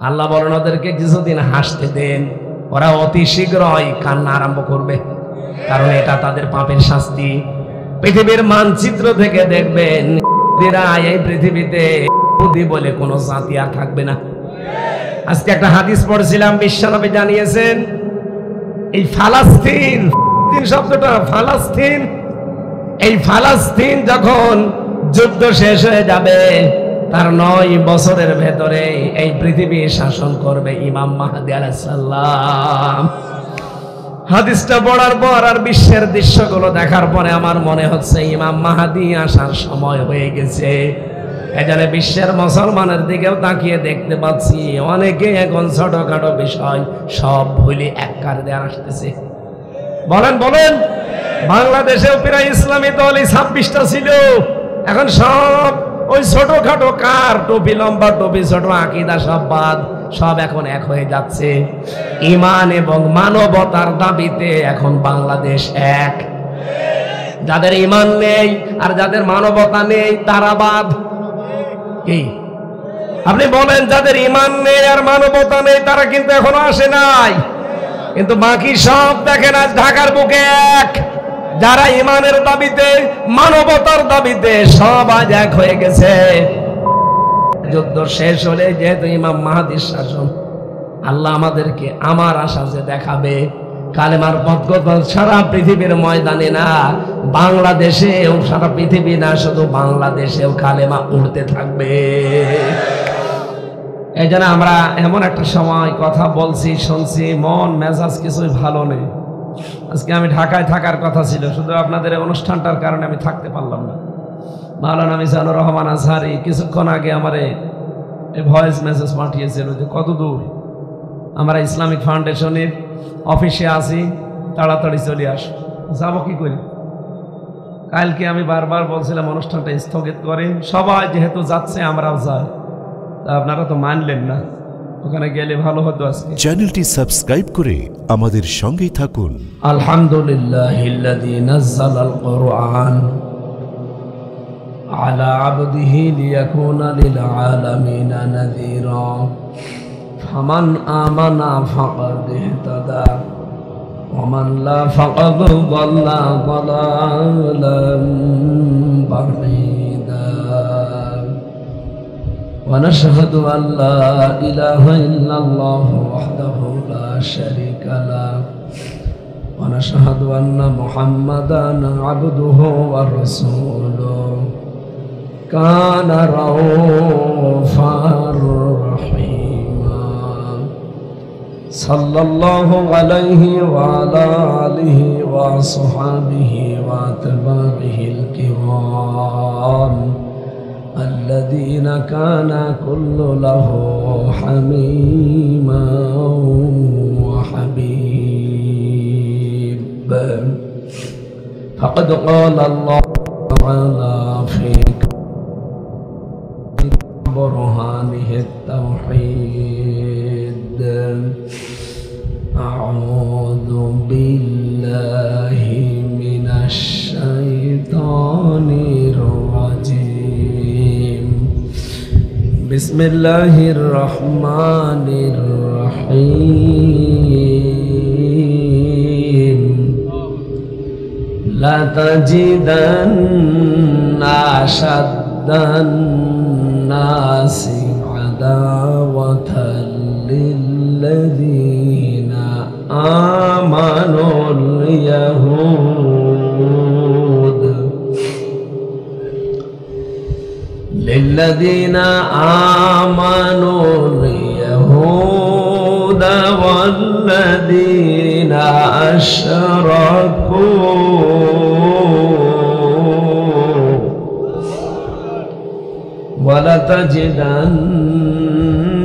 আল্লাহ বলেন ওদেরকে কিছুদিন হাসতে দেন, ওরা অতি শীঘ্রই কান্না আরম্ভ করবে, কারণ এটা তাদের পাপের শাস্তি। পৃথিবীর মানচিত্র থেকে দেখবেন এই পৃথিবীতে ইহুদি বলে কোনো জাতি আর থাকবে না। আজকে একটা হাদিস পড়ছিলাম, বিশ্বনবী জানিয়েছেন এই ফালাস্তিন শব্দটা ফালাস্তিন, এই ফালাস্তিন যখন যুদ্ধ শেষ হয়ে যাবে তার 9 বছরের ভেতরে এই পৃথিবী শাসন করবে ইমাম মাহদী আলাইহিস সালাম। হাদিসটা পড়ার পর আর বিশ্বের দৃশ্যগুলো দেখার পরে আমার মনে হচ্ছে ইমাম মাহদী আসার সময় হয়ে গেছে। এজন্য বিশ্বের মুসলমানের দিকেও তাকিয়ে দেখতে পাচ্ছি অনেকে এখন ছোটখাটো বিষয় সব ভুলে এক কারে দেওয়ার আসতেছে। বলেন বলেন, বাংলাদেশেও প্রায় ইসলামী দল 26টা ছিল, এখন সব ওই ছোটখাটো কার টুপি লম্বা টুপি ছোট আকীদা সব বাদ, সব এখন এক হয়ে যাচ্ছে। ঈমান এবং মানবতার দাবিতে এখন বাংলাদেশ এক। যাদের ঈমান নেই আর যাদের মানবতা নেই তারা বাদ। কি আপনি বলেন, যাদের ঈমান নেই আর মানবতা নেই তারা কিন্তু এখনো আসে নাই, কিন্তু বাকি সব দেখেন আজ ঢাকার বুকে এক। যারা ঈমানের দাবিতে মানবতার দাবিতে সব আজ এক হয়ে গেছে। যুদ্ধ শেষ হলে যেহেতু ইমাম মাহদীর শাসন, আল্লাহ আমাদেরকে আমার আশা যে দেখাবে কালেমার পথ সারা পৃথিবীর ময়দানে না, বাংলাদেশেও, সারা পৃথিবী না শুধু বাংলাদেশেও কালেমা উঠতে থাকবে। এই জন্য আমরা এমন একটা সময় কথা বলছি, শুনছি, মন মেজাজ কিছুই ভালো নেই। আজকে আমি ঢাকায় থাকার কথা ছিল, শুধু আপনাদের অনুষ্ঠানটার কারণে আমি থাকতে পারলাম না। মাওলানা মিজানুর রহমান আজহারি কিছুক্ষণ আগে আমার ভয়েস মেসেজ পাঠিয়েছিল যে কত দূর আমরা ইসলামিক ফাউন্ডেশনের অফিসে আছি, তাড়াতাড়ি চলে আস। যাবো কি করি? কালকে আমি বারবার বলছিলাম অনুষ্ঠানটা স্থগিত করেন, সবাই যেহেতু যাচ্ছে আমরাও যাই, তা আপনারা তো মানলেন না, ওখানে গেলে ভালো হতো। আজকে চ্যানেলটি সাবস্ক্রাইব করে আমাদের সঙ্গেই থাকুন। আলহামদুলিল্লাহিল্লাযী নাযালাল কুরআন আলা আবদিহি লিয়াকুনা লিল আলামিনা নাযীরা ফামান আমানা ফাকাদ ইহতাদা ওয়া মান লা ফাকাদ দাল্লা দালালান বাঈদা। ونشهد أن لا إله إلا الله وحده لا شريك له ونشهد أن محمدا عبده ورسوله كان رؤوفا رحيما صلى الله عليه وعلى آله وصحبه وأتباعه الكرام الذين كان كل له حميما وحبيب. فقد قال الله تعالى في برهانه التوحيد أعوذ بالله من الشيطان الرجيم بسم الله الرحمن الرحيم لا تجدن أشد الناس عداوة للذين آمنوا اليهود للذين آمنوا اليهود والذين أشركوا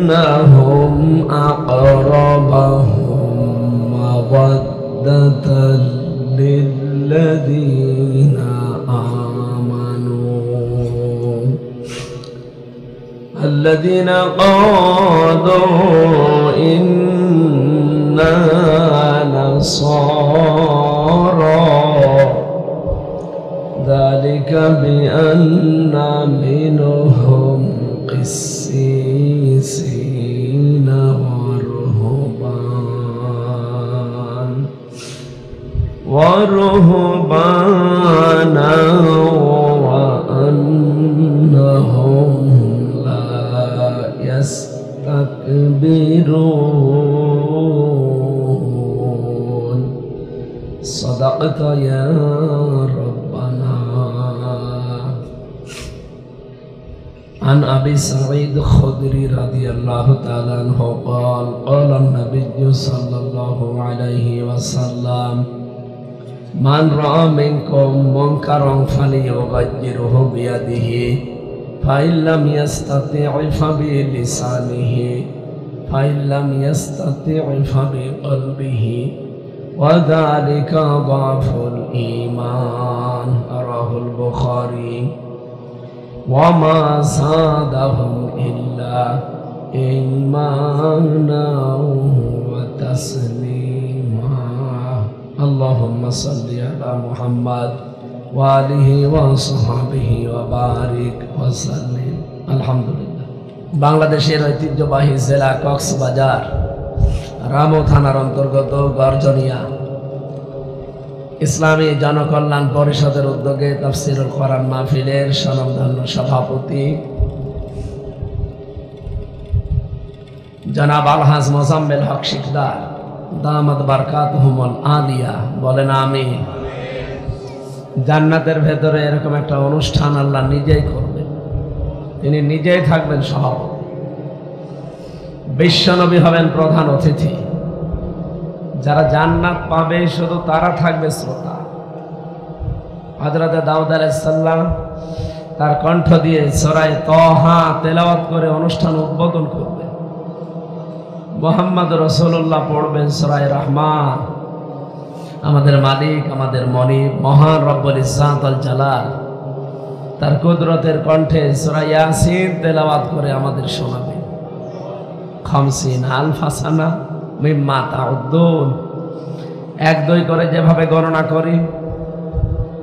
ولتجدنهم أقربهم مودة للذين آمنوا الذين قالوا إنا نصارى ذلك بأن منهم قسيسين ورهبانا وأنهم لا يستكبرون صدقت يا ربنا. عن أبي سعيد الخدري رضي الله تعالى عنه قال قال النبي صلى الله عليه وسلم من رأى منكم منكرا فليغيره بيده فإن لم يستطع فبلسانه فإن لم يستطع فبقلبه وذلك ضعف الإيمان. رواه البخاري. وما زادهم إلا إيمانا وتسليما. اللهم صل على محمد وآله وصحبه وبارك وسلم. আলহামদুলিল্লাহ। বাংলাদেশের ঐতিহ্যবাহী জেলা কক্সবাজার রামু থানার অন্তর্গত গর্জনিয়া ইসলামী জনকল্যাণ পরিষদের উদ্যোগে তাফসীরুল কোরআন মাহফিলের স্বনামধন্য সভাপতি জনাব আলহাজ মোজাম্মেল হক শিকদার দামাত বারকাতুহুমুল আলিয়া বলেন আমিন। জান্নাতের ভেতরে এরকম একটা অনুষ্ঠান আল্লাহ নিজেই করবেন, তিনি নিজেই থাকবেন সভাপতি, বিশ্বনবী হবেন প্রধান অতিথি, যারা জান্নাত পাবে শুধু তারা থাকবে শ্রোতা। হযরত দাউদ আলাইহিস সালাম তার কণ্ঠ দিয়ে সূরা তাহা তেলাওয়াত করে অনুষ্ঠান উদ্বোধন করবেন। মুহাম্মদ রাসূলুল্লাহ পড়বেন সূরা রহমান। আমাদের মালিক, আমাদের মনিব, মহান রব্বুল ইজ্জাত আল জালাল তার কুদরতের কণ্ঠে সূরা ইয়াসিন তেলাওয়াত করে আমাদের শোনাবেন। 50,000 হাসানা মিম্মা তাউদ্দুন, 1-2 করে যেভাবে গণনা করি,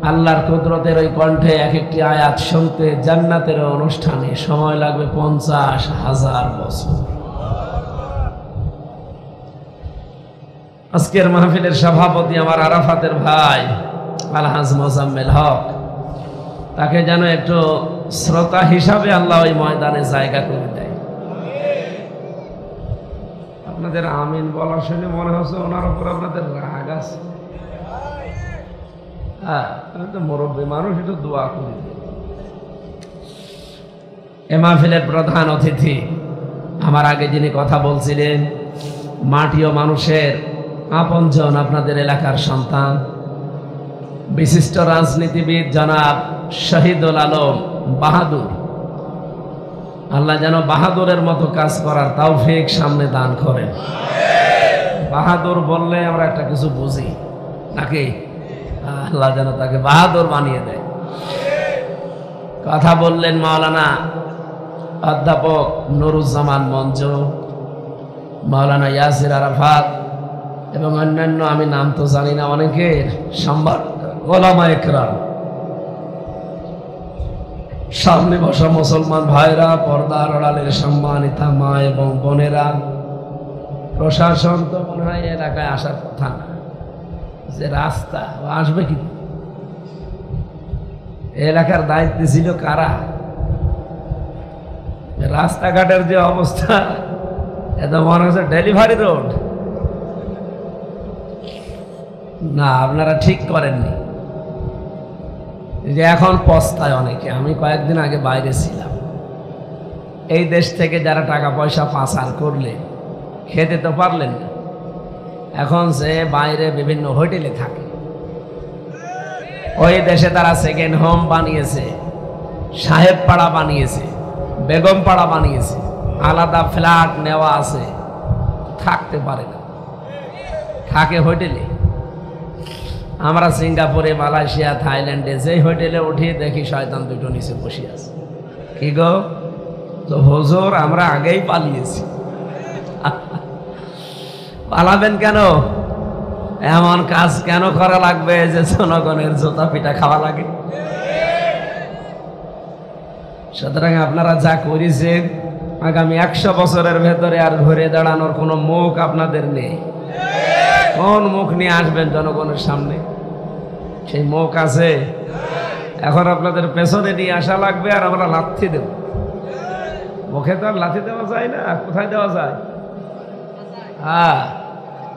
আল্লাহর কুদরতের ওই কণ্ঠে এক একটি আয়াত শুনতে জান্নাতের অনুষ্ঠানে সময় লাগবে 50,000 বছর। আজকের মাহফিলের সভাপতি আমার আরাফাতের ভাই আলহাজ মোজাম্মেল হক, তাকে যেন একটু শ্রোতা হিসাবে আল্লাহ ওই ময়দানে জায়গা করে দেয়। আপনাদের আমিন বলা শুনে মনে হচ্ছে ওনার উপর আপনাদের রাগ আছে। হ্যাঁ, আমি তো মুরব্বী মানুষ, একটু দোয়া করি। এ মাহফিলের প্রধান অতিথি আমার আগে যিনি কথা বলছিলেন, মাটি ও মানুষের আপনজন, আপনাদের এলাকার সন্তান, বিশিষ্ট রাজনীতিবিদ জনাব শহীদুল আলম বাহাদুর। আল্লাহ যেন বাহাদুরের মতো কাজ করার তৌফিক সামনে দান করেন। বাহাদুর বললে আমরা একটা কিছু বুঝি নাকি? আল্লাহ যেন তাকে বাহাদুর বানিয়ে দেয়। কথা বললেন মাওলানা অধ্যাপক নুরুজ্জামান মঞ্জু, মাওলানা ইয়াসির আরাফাত এবং অন্যান্য, আমি নাম তো জানি না অনেকের, সম্মান ওলামা একরাম, সামনে বসা মুসলমান ভাইরা, পর্দার আড়ালের সম্মানিতা মা এবং বোনেরা, প্রশাসন তো মনে হয় এলাকায় আসার কথা না, যে রাস্তা আসবে কি? এলাকার দায়িত্ব ছিল কারা? রাস্তাঘাটের যে অবস্থা, এত মনে হচ্ছে ডেলিভারি রোড। না, আপনারা ঠিক করেননি। যে এখন পস্তায় অনেকে। আমি কয়েকদিন আগে বাইরে ছিলাম, এই দেশ থেকে যারা টাকা পয়সা পাচার করলে খেতে তো পারলেন না, এখন সে বাইরে বিভিন্ন হোটেলে থাকে। ওই দেশে তারা সেকেন্ড হোম বানিয়েছে, সাহেব পাড়া বানিয়েছে, বেগম পাড়া বানিয়েছে, আলাদা ফ্ল্যাট নেওয়া আছে, থাকতে পারে না, থাকে হোটেলে। আমরা সিঙ্গাপুরে, মালয়েশিয়া, থাইল্যান্ডে যে হোটেলে উঠি দেখি শয়তান দুটো নিচে বসে আছে। কি গো, তো হুজুর আমরা আগেই পালিয়েছি। পালাবেন কেন? এমন কাজ কেন করা লাগবে যে জনগণের জোতা পিটা খাওয়া লাগে? সুতরাং আপনারা যা করেছেন, আগামী 100 বছরের ভেতরে আর ঘুরে দাঁড়ানোর কোনো মুখ আপনাদের নেই। কোন মুখ নিয়ে আসবেন জনগণের সামনে? সেই মুখ আছে। এখন আপনাদের পেছনে নিয়ে আসা লাগবে আর আমরা লাথি দেব। মুখে তো আর লাথি দেওয়া যায় না, কোথায় দেওয়া যায়? হ্যাঁ,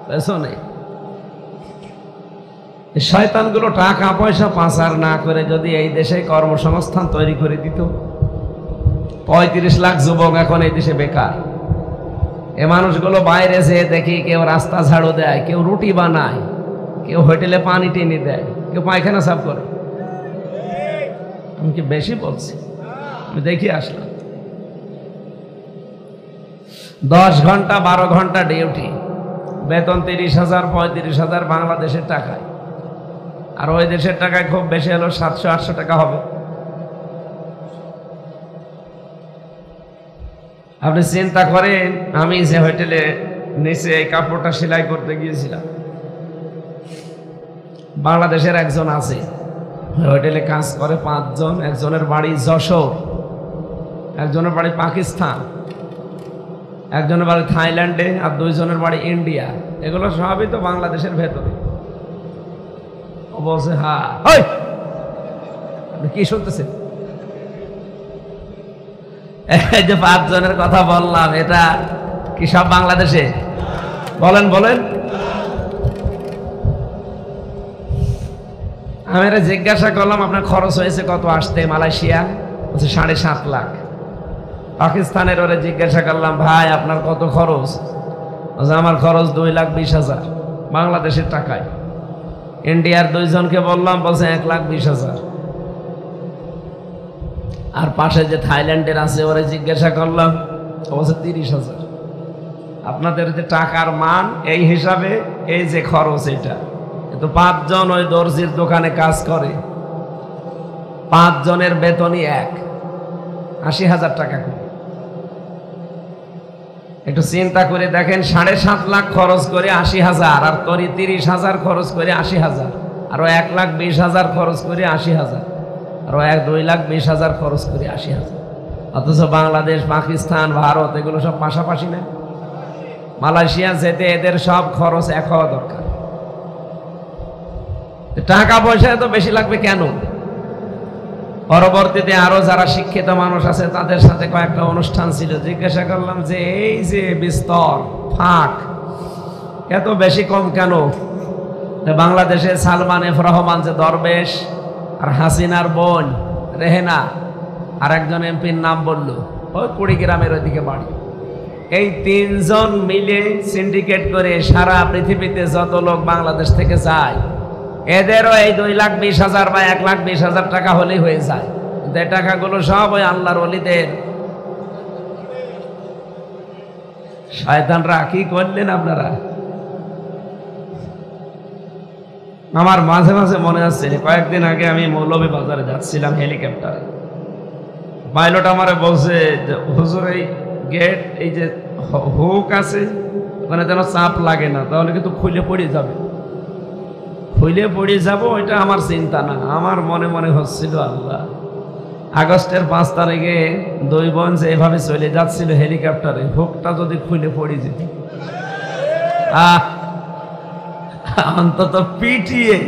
পেছনে। শয়তানগুলো টাকা পয়সা পাচার না করে যদি এই দেশে কর্মসংস্থান তৈরি করে দিত, 35 লাখ যুবক এখন এই দেশে বেকার। এ মানুষগুলো বাইরে যেয়ে দেখি কেউ রাস্তা ঝাড়ু দেয়, কেউ রুটি বানায়, কেউ হোটেলে পানি টেনে দেয়, কেউ পায়খানা সাফ করে। আমি কি বেশি বলছি? আমি দেখি আসলাম। 10 ঘন্টা 12 ঘন্টা ডিউটি, বেতন 30,000 35,000 বাংলাদেশের টাকায়। আর ওই দেশের টাকায় খুব বেশি হলো 700-800 টাকা হবে। আপনি চিন্তা করেন, আমি যে হোটেলে নিচে এই কাপড়টা সেলাই করতে গিয়েছিলাম, বাংলাদেশের একজন আছে হোটেলে কাজ করে 5 জন। একজনের বাড়ি যশোর, একজনের বাড়ি পাকিস্তান, একজনের বাড়ি থাইল্যান্ডে, আর 2 জনের বাড়ি ইন্ডিয়া। এগুলো সবই তো বাংলাদেশের ভেতরে। ও বলছে হ্যাঁ। আপনি কি শুনতেছেন? এই যে 5 জনের কথা বললাম, এটা কি সব বাংলাদেশে? বলেন বলেন। আমি এটা জিজ্ঞাসা করলাম আপনার খরচ হয়েছে কত আসতে মালয়েশিয়া? বলছে 7.5 লাখ। পাকিস্তানের ওরে জিজ্ঞাসা করলাম ভাই আপনার কত খরচ? বলছে আমার খরচ 2,20,000 বাংলাদেশের টাকায়। ইন্ডিয়ার 2 জনকে বললাম, বলছে 1,20,000। আর পাশে যে থাইল্যান্ডের আছে ওরে জিজ্ঞাসা করলাম, বলছে 30,000। আপনাদের যে টাকার মান এই হিসাবে এই যে খরচ, এটা তো 5 জন ওই দর্জির দোকানে কাজ করে, 5 জনের বেতনই 80,000 টাকা করে। একটু চিন্তা করে দেখেন, 7.5 লাখ খরচ করে 80,000, আর 30,000 খরচ করে 80,000, আরো 1,20,000 খরচ করে 80,000, আরো 2,20,000 খরচ করে 80,000। অথচ বাংলাদেশ, পাকিস্তান, ভারত এগুলো সব পাশাপাশি না। মালয়েশিয়া যেতে এদের সব খরচ 1 হওয়া দরকার। টাকা পয়সা এত বেশি লাগবে কেন? পরবর্তীতে আরো যারা শিক্ষিত মানুষ আছে তাদের সাথে কয়েকটা অনুষ্ঠান ছিল, জিজ্ঞাসা করলাম যে এই যে বিস্তর ফাঁক এত বেশি কম কেন? বাংলাদেশে সালমান এফ রহমান যে দরবেশ, আর হাসিনার বোন রেহেনা, আর একজন এমপির নাম বলল, ওই কুড়িগ্রামের ওইদিকে বাড়ি। এই 3 জন মিলে সিন্ডিকেট করে সারা পৃথিবীতে যত লোক বাংলাদেশ থেকে যায়, এদেরও এই 2,20,000 বা 1,20,000 টাকা হলেই হয়ে যায়। কিন্তু এই টাকাগুলো সব ওই আল্লাহর ওলিদের। শয়তানরা কি করলেন আপনারা? আমার মাঝে মাঝে মনে আসছে, কয়েকদিন আগে আমি মৌলভীবাজারে যাচ্ছিলাম হেলিকপ্টারে। পাইলট আমারে বলছে যে হুজুর এই গেট, এই যে হুক আছে ওখানে যেন চাপ লাগে না, তাহলে কিন্তু খুলে পড়ে যাবে। খুলে পড়ে যাব ওইটা আমার চিন্তা না, আমার মনে মনে হচ্ছিল আল্লাহ, আগস্টের 5 তারিখে 2 বোন যে এভাবে চলে যাচ্ছিল হেলিকপ্টারে, হুকটা যদি খুলে পড়ে যেত, অন্তত পিটিয়ে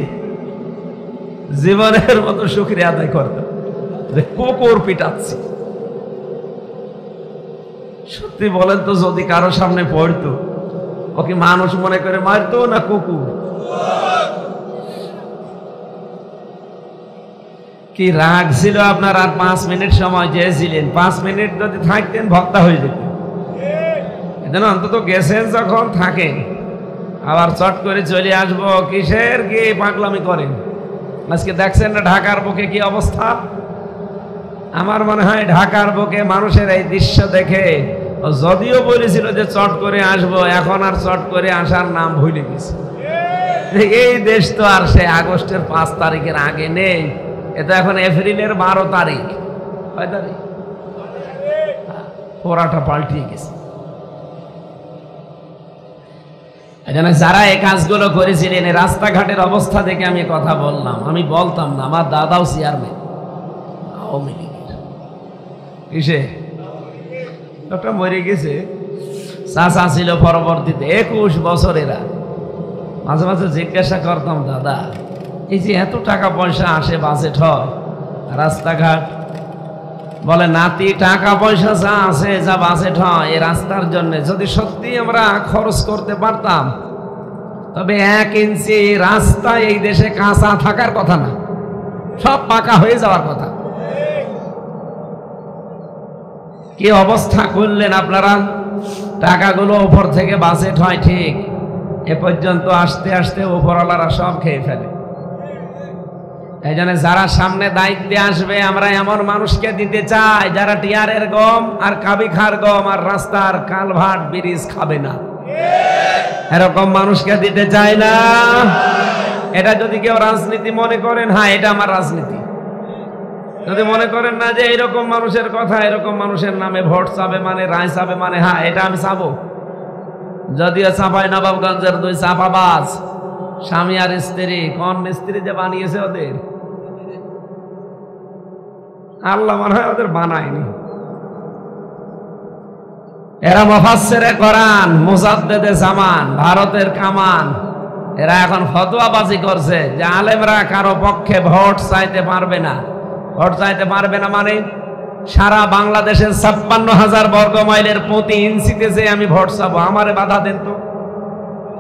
জীবনের মতো শুকরিয়া আদায় করতাম যে কুকুর পিটাচ্ছি। সত্যি বলেন তো, যদি কারো সামনে পড়তো, ওকে মানুষ মনে করে মারতো না কুকুর? কি রাগ ছিল আপনার? আর 5 মিনিট সময় চেয়েছিলেন, 5 মিনিট যদি থাকতেন ভক্তা হয়ে যেত। এজন্য অন্তত গেছেন যখন থাকেন, আবার চট করে চলে আসবো কিসের কি পাগলামি করেন? আজকে দেখছেন না ঢাকার বুকে কি অবস্থা? আমার মনে হয় ঢাকার বুকে মানুষের এই দৃশ্য দেখে যদিও বলেছিল যে চট করে আসবো, এখন আর চট করে আসার নাম ভুলে গেছে। এই দেশ তো আর সে আগস্টের 5 তারিখের আগে নেই, এটা এখন এপ্রিলের 12 তারিখ। কয় তারিখ? পোড়াটা পাল্টিয়ে গেছে। এখানে যারা এই কাজগুলো করেছিলেন, রাস্তাঘাটের অবস্থা দেখে আমি কথা বললাম। আমি বলতাম না, আমার দাদাও চেয়ারম্যান আওয়ামী লীগের। কিসে? লোকটা মরে গেছে, চাচা ছিল পরবর্তীতে 21 বছরেরা। মাঝে মাঝে জিজ্ঞাসা করতাম, দাদা এই যে এত টাকা পয়সা আসে বাজেট হয় রাস্তাঘাট, বলে নাতি টাকা পয়সা যা আছে যা বাজেট হয় এই রাস্তার জন্য যদি সত্যি আমরা খরচ করতে পারতাম, তবে 1 ইঞ্চি রাস্তা এই দেশে কাঁচা থাকার কথা না, সব পাকা হয়ে যাওয়ার কথা। কি অবস্থা করলেন আপনারা? টাকাগুলো উপর থেকে বাজেট হয় ঠিক, এ পর্যন্ত আসতে আসতে উপরওয়ালারা সব খেয়ে ফেলে। এই জন্য যারা সামনে দায়িত্বে আসবে আমরা এমন মানুষকে দিতে চাই যারা টিয়ারের গম আর কাবি খার গম আর রাস্তার কালভার্ট ব্রিজ খাবে না, এরকম মানুষকে দিতে চাই না। এটা যদি কেউ রাজনীতি মনে করেন, হ্যাঁ এটা আমার রাজনীতি। যদি মনে করেন না যে এরকম মানুষের কথা, এরকম মানুষের নামে ভোট চাবে মানে রায় চাবে মানে, হ্যাঁ এটা আমি চাবো। যদিও চাপাই নবাবগঞ্জের 2 চাপাবাজ স্বামী আর স্ত্রী, কোন স্ত্রী যে বানিয়েছে ওদের, আল্লাহ মনে হয় ওদের বানায়নি। এরা মুফাসসিরে কোরআন, মুজাদ্দিদে জামান, ভারতের কামান। এরা এখন ফতোয়াবাজি করছে যে আলেমরা কারো পক্ষে ভোট চাইতে পারবে না। ভোট চাইতে পারবে না মানে সারা বাংলাদেশের 56,000 বর্গ মাইলের প্রতি ইঞ্চিতে যে আমি ভোট চাবো, আমারে বাধা দেন তো।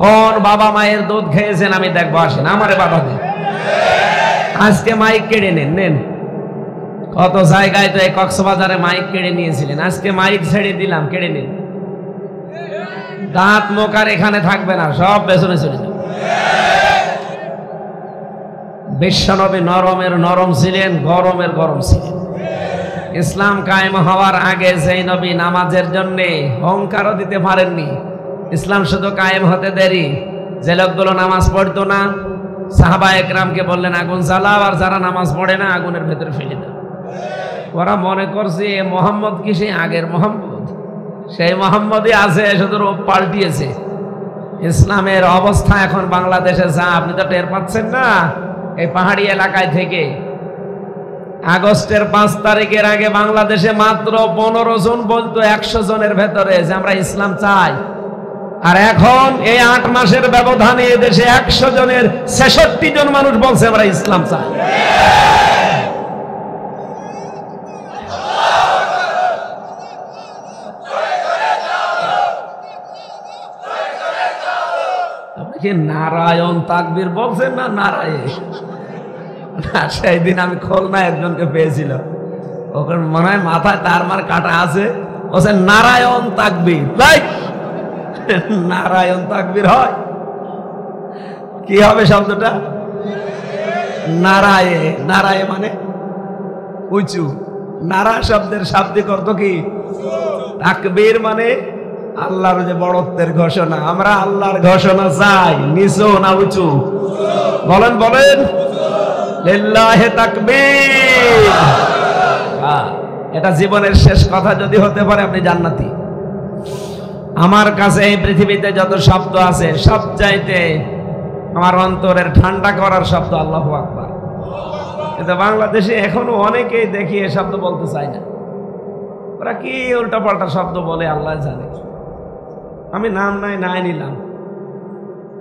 কোন বাবা মায়ের দুধ খেয়েছেন আমি দেখবো, আসেন আমারে বাধা দেন। আজকে মাইক কেড়ে নেন, নেন। কত জায়গায় তো এই কক্সবাজারে মাইক কেড়ে নিয়েছিলেন, আজকে মাইক ছেড়ে দিলাম, কেড়ে নিন। দাঁত মুখ আর এখানে থাকবে না, সব পেছনে চলে যাবে। বিশ্বনবী নরমের নরম ছিলেন, গরমের গরম ছিলেন। ইসলাম কায়েম হওয়ার আগে যেই নবী নামাজের জন্য হুঙ্কারও দিতে পারেননি, ইসলাম শুধু কায়েম হতে দেরি। যে লোকগুলো নামাজ পড়তো না, সাহাবা একরামকে বললেন আগুন জ্বালাও, আর যারা নামাজ পড়ে না আগুনের ভেতরে ফেলে দাও। ওরা মনে করছে মোহাম্মদ কি সেই আগের মোহাম্মদ? সেই মোহাম্মদই আছে, শুধু রূপ পাল্টিয়েছে। ইসলামের অবস্থা এখন বাংলাদেশে যা, আপনি তো টের পাচ্ছেন না। এই পাহাড়ি এলাকায় থেকে আগস্টের 5 তারিখের আগে বাংলাদেশে মাত্র 15 জন বলতো 100 জনের ভেতরে যে আমরা ইসলাম চাই, আর এখন এই 8 মাসের ব্যবধানে দেশে 100 জনের 66 জন মানুষ বলছে আমরা ইসলাম চাই। আপনি কি নারায়ণ তাকবীর বলছেন না নারায়ণ? সেই দিন আমি খুলনায় একজনকে পেয়েছিলাম, ওখানে মনে হয় মাথায় তার মার কাটা আছে, বলছে নারায়ণ তাকবীর। নারায়ণ তাকবীর হয় কি হবে শব্দটা? নারায়ে, নারায়ে মানে উঁচু। নারা শব্দের শাব্দিক অর্থ কি? তাকবীর মানে আল্লাহর যে বড়ত্বের ঘোষণা। আমরা আল্লাহর ঘোষণা চাই, নিচু না উঁচু? বলেন বলেন, লিল্লাহি তাকবীর। এটা জীবনের শেষ কথা যদি হতে পারে আপনি জান্নাতি। আমার কাছে এই পৃথিবীতে যত শব্দ আছে সবচাইতে আমার অন্তরের ঠান্ডা করার শব্দ আল্লাহু আকবার। কিন্তু বাংলাদেশে এখনো অনেকেই দেখি এ শব্দ বলতে চায় না। ওরা কি উল্টা পাল্টা শব্দ বলে আল্লাহ জানে। আমি নাম নাই নিলাম।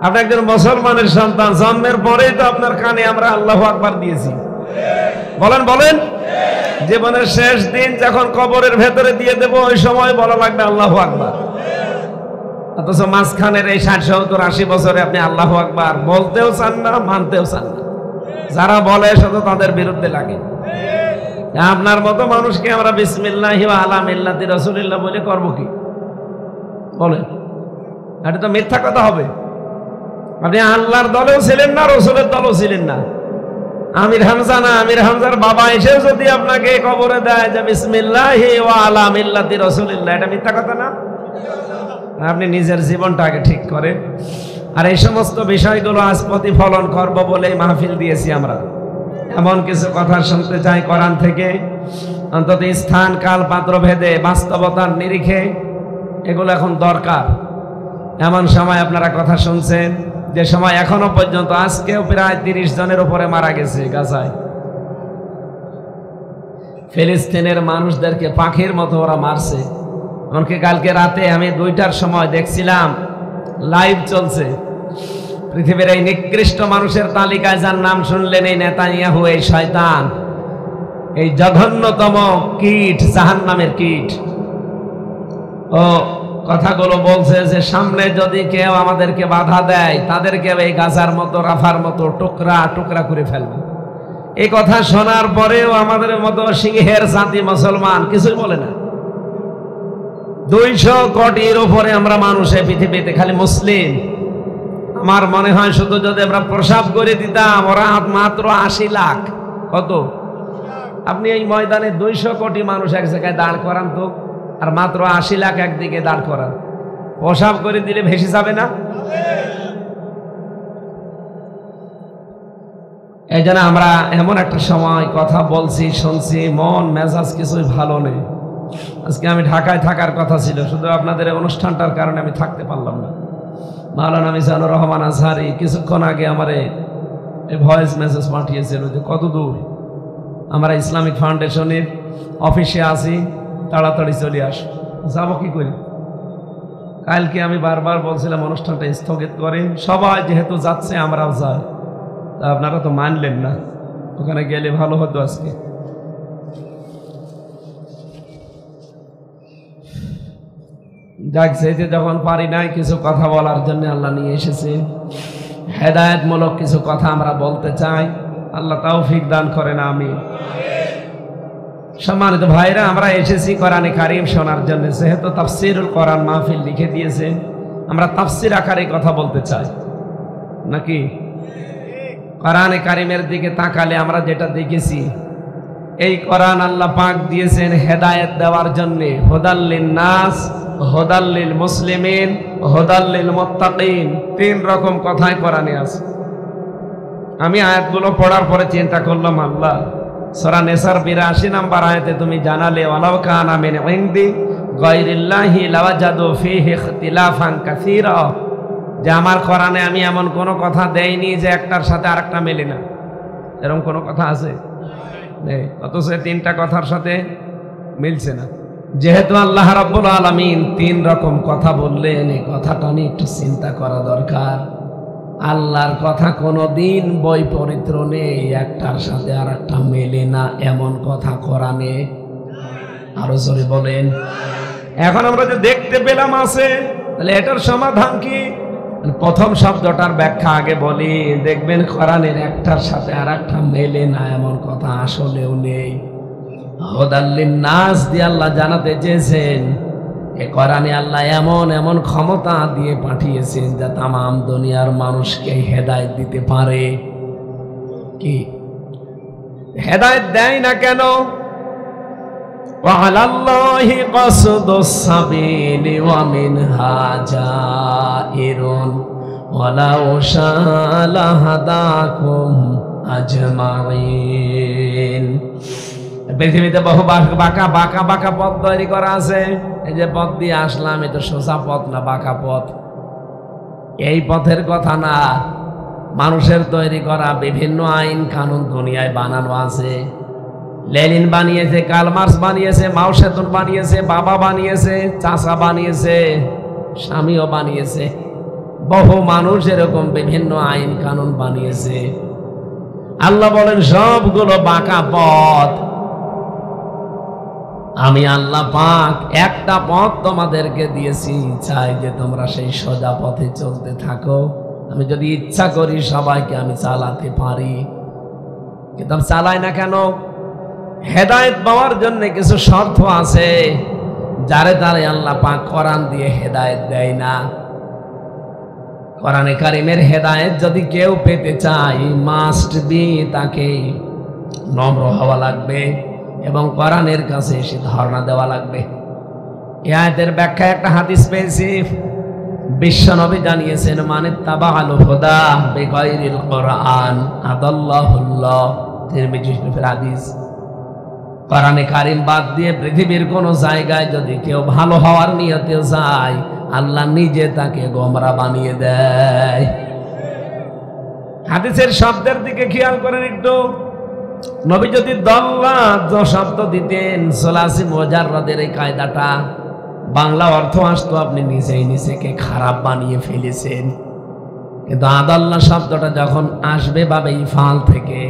আপনি একজন মুসলমানের সন্তান, জন্মের পরেই তো আপনার কানে আমরা আল্লাহু আকবার দিয়েছি। বলেন বলেন, জীবনের শেষ দিন যখন কবরের ভেতরে দিয়ে দেব ওই সময় বলা লাগবে আল্লাহু আকবার। অথচ মাঝখানের এই 60, 70, 80 বছরে আপনি আল্লাহু আকবার বলতেও চান না, মানতেও চান না। যারা বলে শুধু তাদের বিরুদ্ধে লাগে। আপনার মতো মানুষকে আমরা বিসমিল্লাহি ওয়া আলা মিল্লাতি রাসূলিল্লাহ বলে করব কি? বলেন, এটা তো মিথ্যা কথা হবে। আপনি আল্লাহর দলেও ছিলেন না, রসুলের দলেও ছিলেন না। আমির হামজা না, আমির হামজার বাবা এসে যদি আপনাকে কবরে দেয় যে বিসমিল্লাহি ওয়া আলা মিল্লাতি রাসূলিল্লাহ, এটা মিথ্যা কথা না? আপনি নিজের জীবনটা আগে ঠিক করেন। আর এই সমস্ত বিষয়গুলো আজ প্রতিফলন করব বলে মাহফিল দিয়েছি আমরা। এমন কিছু কথা শুনতে চাই কোরআন থেকে, অন্তত স্থান কাল পাত্র ভেদে বাস্তবতার নিরিখে এগুলো এখন দরকার। এমন সময় আপনারা কথা শুনছেন যে সময় এখনো পর্যন্ত আজকেও প্রায় 30 জনের উপরে মারা গেছে গাজায়। ফিলিস্তিনের মানুষদেরকে পাখির মতো ওরা মারছে। এমনকি কালকে রাতে আমি 2টার সময় দেখছিলাম, লাইভ চলছে, পৃথিবীর এই নিকৃষ্ট মানুষের তালিকায় যার নাম শুনলেন এই নেতানিয়াহু, এই শয়তান, এই জঘন্যতম কীট, জাহান্নামের কীট। ও কথাগুলো বলছে যে সামনে যদি কেউ আমাদেরকে বাধা দেয় তাদেরকে এই গাছার মতো, রাফার মতো টুকরা টুকরা করে ফেলবে। এই কথা শোনার পরেও আমাদের মতো সিংহের জাতি মুসলমান কিছুই বলে না। 200 কোটির উপরে আমরা মানুষ এই পৃথিবীতে, খালি মুসলিম। আমার মনে হয় শুধু যদি আমরা প্রসাব করে দিতাম, ওরা মাত্র 80 লাখ। কত? আপনি এই ময়দানে 200 কোটি মানুষ এক জায়গায় দাঁড় করান তো, আর মাত্র 80 লাখ একদিকে দাঁড় করান, প্রসাব করে দিলে ভেসে যাবে না? এই জন্য আমরা এমন একটা সময় কথা বলছি, শুনছি, মন মেজাজ কিছুই ভালো নেই। আজকে আমি ঢাকায় থাকার কথা ছিল, শুধু আপনাদের অনুষ্ঠানটার কারণে আমি থাকতে পারলাম না। মাওলানা মিজানুর রহমান আজহারি কিছুক্ষণ আগে আমার এই ভয়েস মেসেজ পাঠিয়েছিল যে কত দূর আমরা ইসলামিক ফাউন্ডেশনের অফিসে আছি, তাড়াতাড়ি চলে আস। যাবো কি করি? কালকে আমি বারবার বলছিলাম অনুষ্ঠানটা স্থগিত করেন, সবাই যেহেতু যাচ্ছে আমরাও যাই। তা আপনারা তো মানলেন না, ওখানে গেলে ভালো হতো। আজকে যাক, যেতে যখন পারি নাই, কিছু কথা বলার জন্য আল্লাহ নিয়ে এসেছে। হেদায়েতমূলক কিছু কথা আমরা বলতে চাই, আল্লাহ তৌফিক দান করেন, আমিন। সম্মানিত ভাইরা, আমরা এসেছি কোরআনে কারীম শোনার জন্য। যেহেতু তাফসীরুল কোরআন মাহফিল লিখে দিয়েছে, আমরা তাফসীর আকারে কথা বলতে চাই নাকি? কোরআনে কারীমের দিকে তাকালে আমরা যেটা দেখেছি, এই কোরআন আল্লাহ পাক দিয়েছেন হেদায়েত দেওয়ার জন্য। হুদাল্লিন নাস, হুদাল্লিল মুসলিমিন, হুদাল্লিল মুত্তাকিন, 3 রকম কথাই কোরআনে আছে। আমি আয়াতগুলো পড়ার পরে চিন্তা করলাম, আল্লাহ সূরা নিসার 82 নম্বর আয়াতে তুমি জানালে, ওয়ালাউ কানা মিন ইনদি গায়রিল্লাহি লাওয়াজাদু ফীহি ইখতিলাফান কাসীরা, যে আমার কোরআনে আমি এমন কোনো কথা দেইনি যে একটার সাথে আরেকটা মেলে না। এরকম কোনো কথা আছে? নেই। অথচ 3টা কথার সাথে মিলছে না। যেহেতু আল্লাহ রাব্বুল আলামিন 3 রকম কথা বললেন, এই কথাটা নিয়ে একটু চিন্তা করা দরকার। আল্লাহর কথা কোনোদিন বৈপরীত্য নেই, একটার সাথে আর একটা মেলে না, এমন কথা কোরআনে। আরো জোরে বলেন। এখন আমরা যে দেখতে পেলাম আছে, তাহলে এটার সমাধান কি? প্রথম শব্দটার ব্যাখ্যা আগে বলি। দেখবেন কোরআনের একটার সাথে আর একটা মেলে না, এমন কথা আসলেও নেই। হুদাল্লিন নাস দিয়ে আল্লাহ জানাতে চেয়েছেন, এ কোরআনে আল্লাহ এমন এমন ক্ষমতা দিয়ে পাঠিয়েছেন যা তামাম দুনিয়ার মানুষকে হেদায়েত দিতে পারে। কি হেদায়েত দেয় না কেন? ওয়ালাল্লাহি কাসদুস সাবিলি ওয়া মিনহা জাইরুন ওয়ালাউ শাআ হাদাকুম আজমাইন। পৃথিবীতে বহু বাঁকা বাঁকা বাঁকা পথ তৈরি করা আছে। এই যে পথ দিয়ে আসলাম, এটা সোজা পথ না, বাঁকা পথ। এই পথের কথা না, মানুষের তৈরি করা বিভিন্ন আইন কানুন দুনিয়ায় বানানো আছে। লেনিন বানিয়েছে, কার্ল মার্কস বানিয়েছে, মাও সেতুং বানিয়েছে, বাবা বানিয়েছে, চাচা বানিয়েছে, স্বামীও বানিয়েছে। বহু মানুষ এরকম বিভিন্ন আইন কানুন বানিয়েছে। আল্লাহ বলেন সবগুলো বাঁকা পথ। আমি আল্লাহ পাক একটা পথ তোমাদেরকে দিয়েছি, চাই যে তোমরা সেই সোজা পথে চলতে থাকো। আমি যদি ইচ্ছা করি সবাইকে আমি চালাতে পারি, কিন্তু আমি চালাই না কেন? হেদায়েত পাওয়ার জন্য কিছু শর্ত আছে, যারে তারে আল্লাহ পাক কোরআন দিয়ে হেদায়েত দেয় না। কোরআনে কারীমের হেদায়েত যদি কেউ পেতে চায়, মাস্ট বি, তাকে নম্র হওয়া লাগবে এবং কোরআনের কাছে এসে ধারণা দেওয়া লাগবে। এই আয়াতের ব্যাখ্যায় একটা হাদিস পেয়েছি। বিশ্বনবী জানিয়েছেন, মানে তাবাআল হুদা বিগাইরিল কোরআন আদাল্লাহুল্লাহ। তিরমিজি শরীফের হাদিস। কোরআনে কারীম বাদ দিয়ে পৃথিবীর কোন জায়গায় যদি কেউ ভালো হওয়ার নিয়তে যায়, আল্লাহ নিজে তাকে গোমরা বানিয়ে দেয়। হাদিসের শব্দের দিকে খেয়াল করেন একটু। নবী যদি দল্লাত শব্দ দিতেন, সোলাসি মুজাররাদের এই কায়দাটা, বাংলা অর্থ আসতো আপনি নিজেই নিজেকে খারাপ বানিয়ে ফেলেছেন। কিন্তু আদাল্লাহ শব্দটা যখন আসবে বাবে ইফাল থেকে,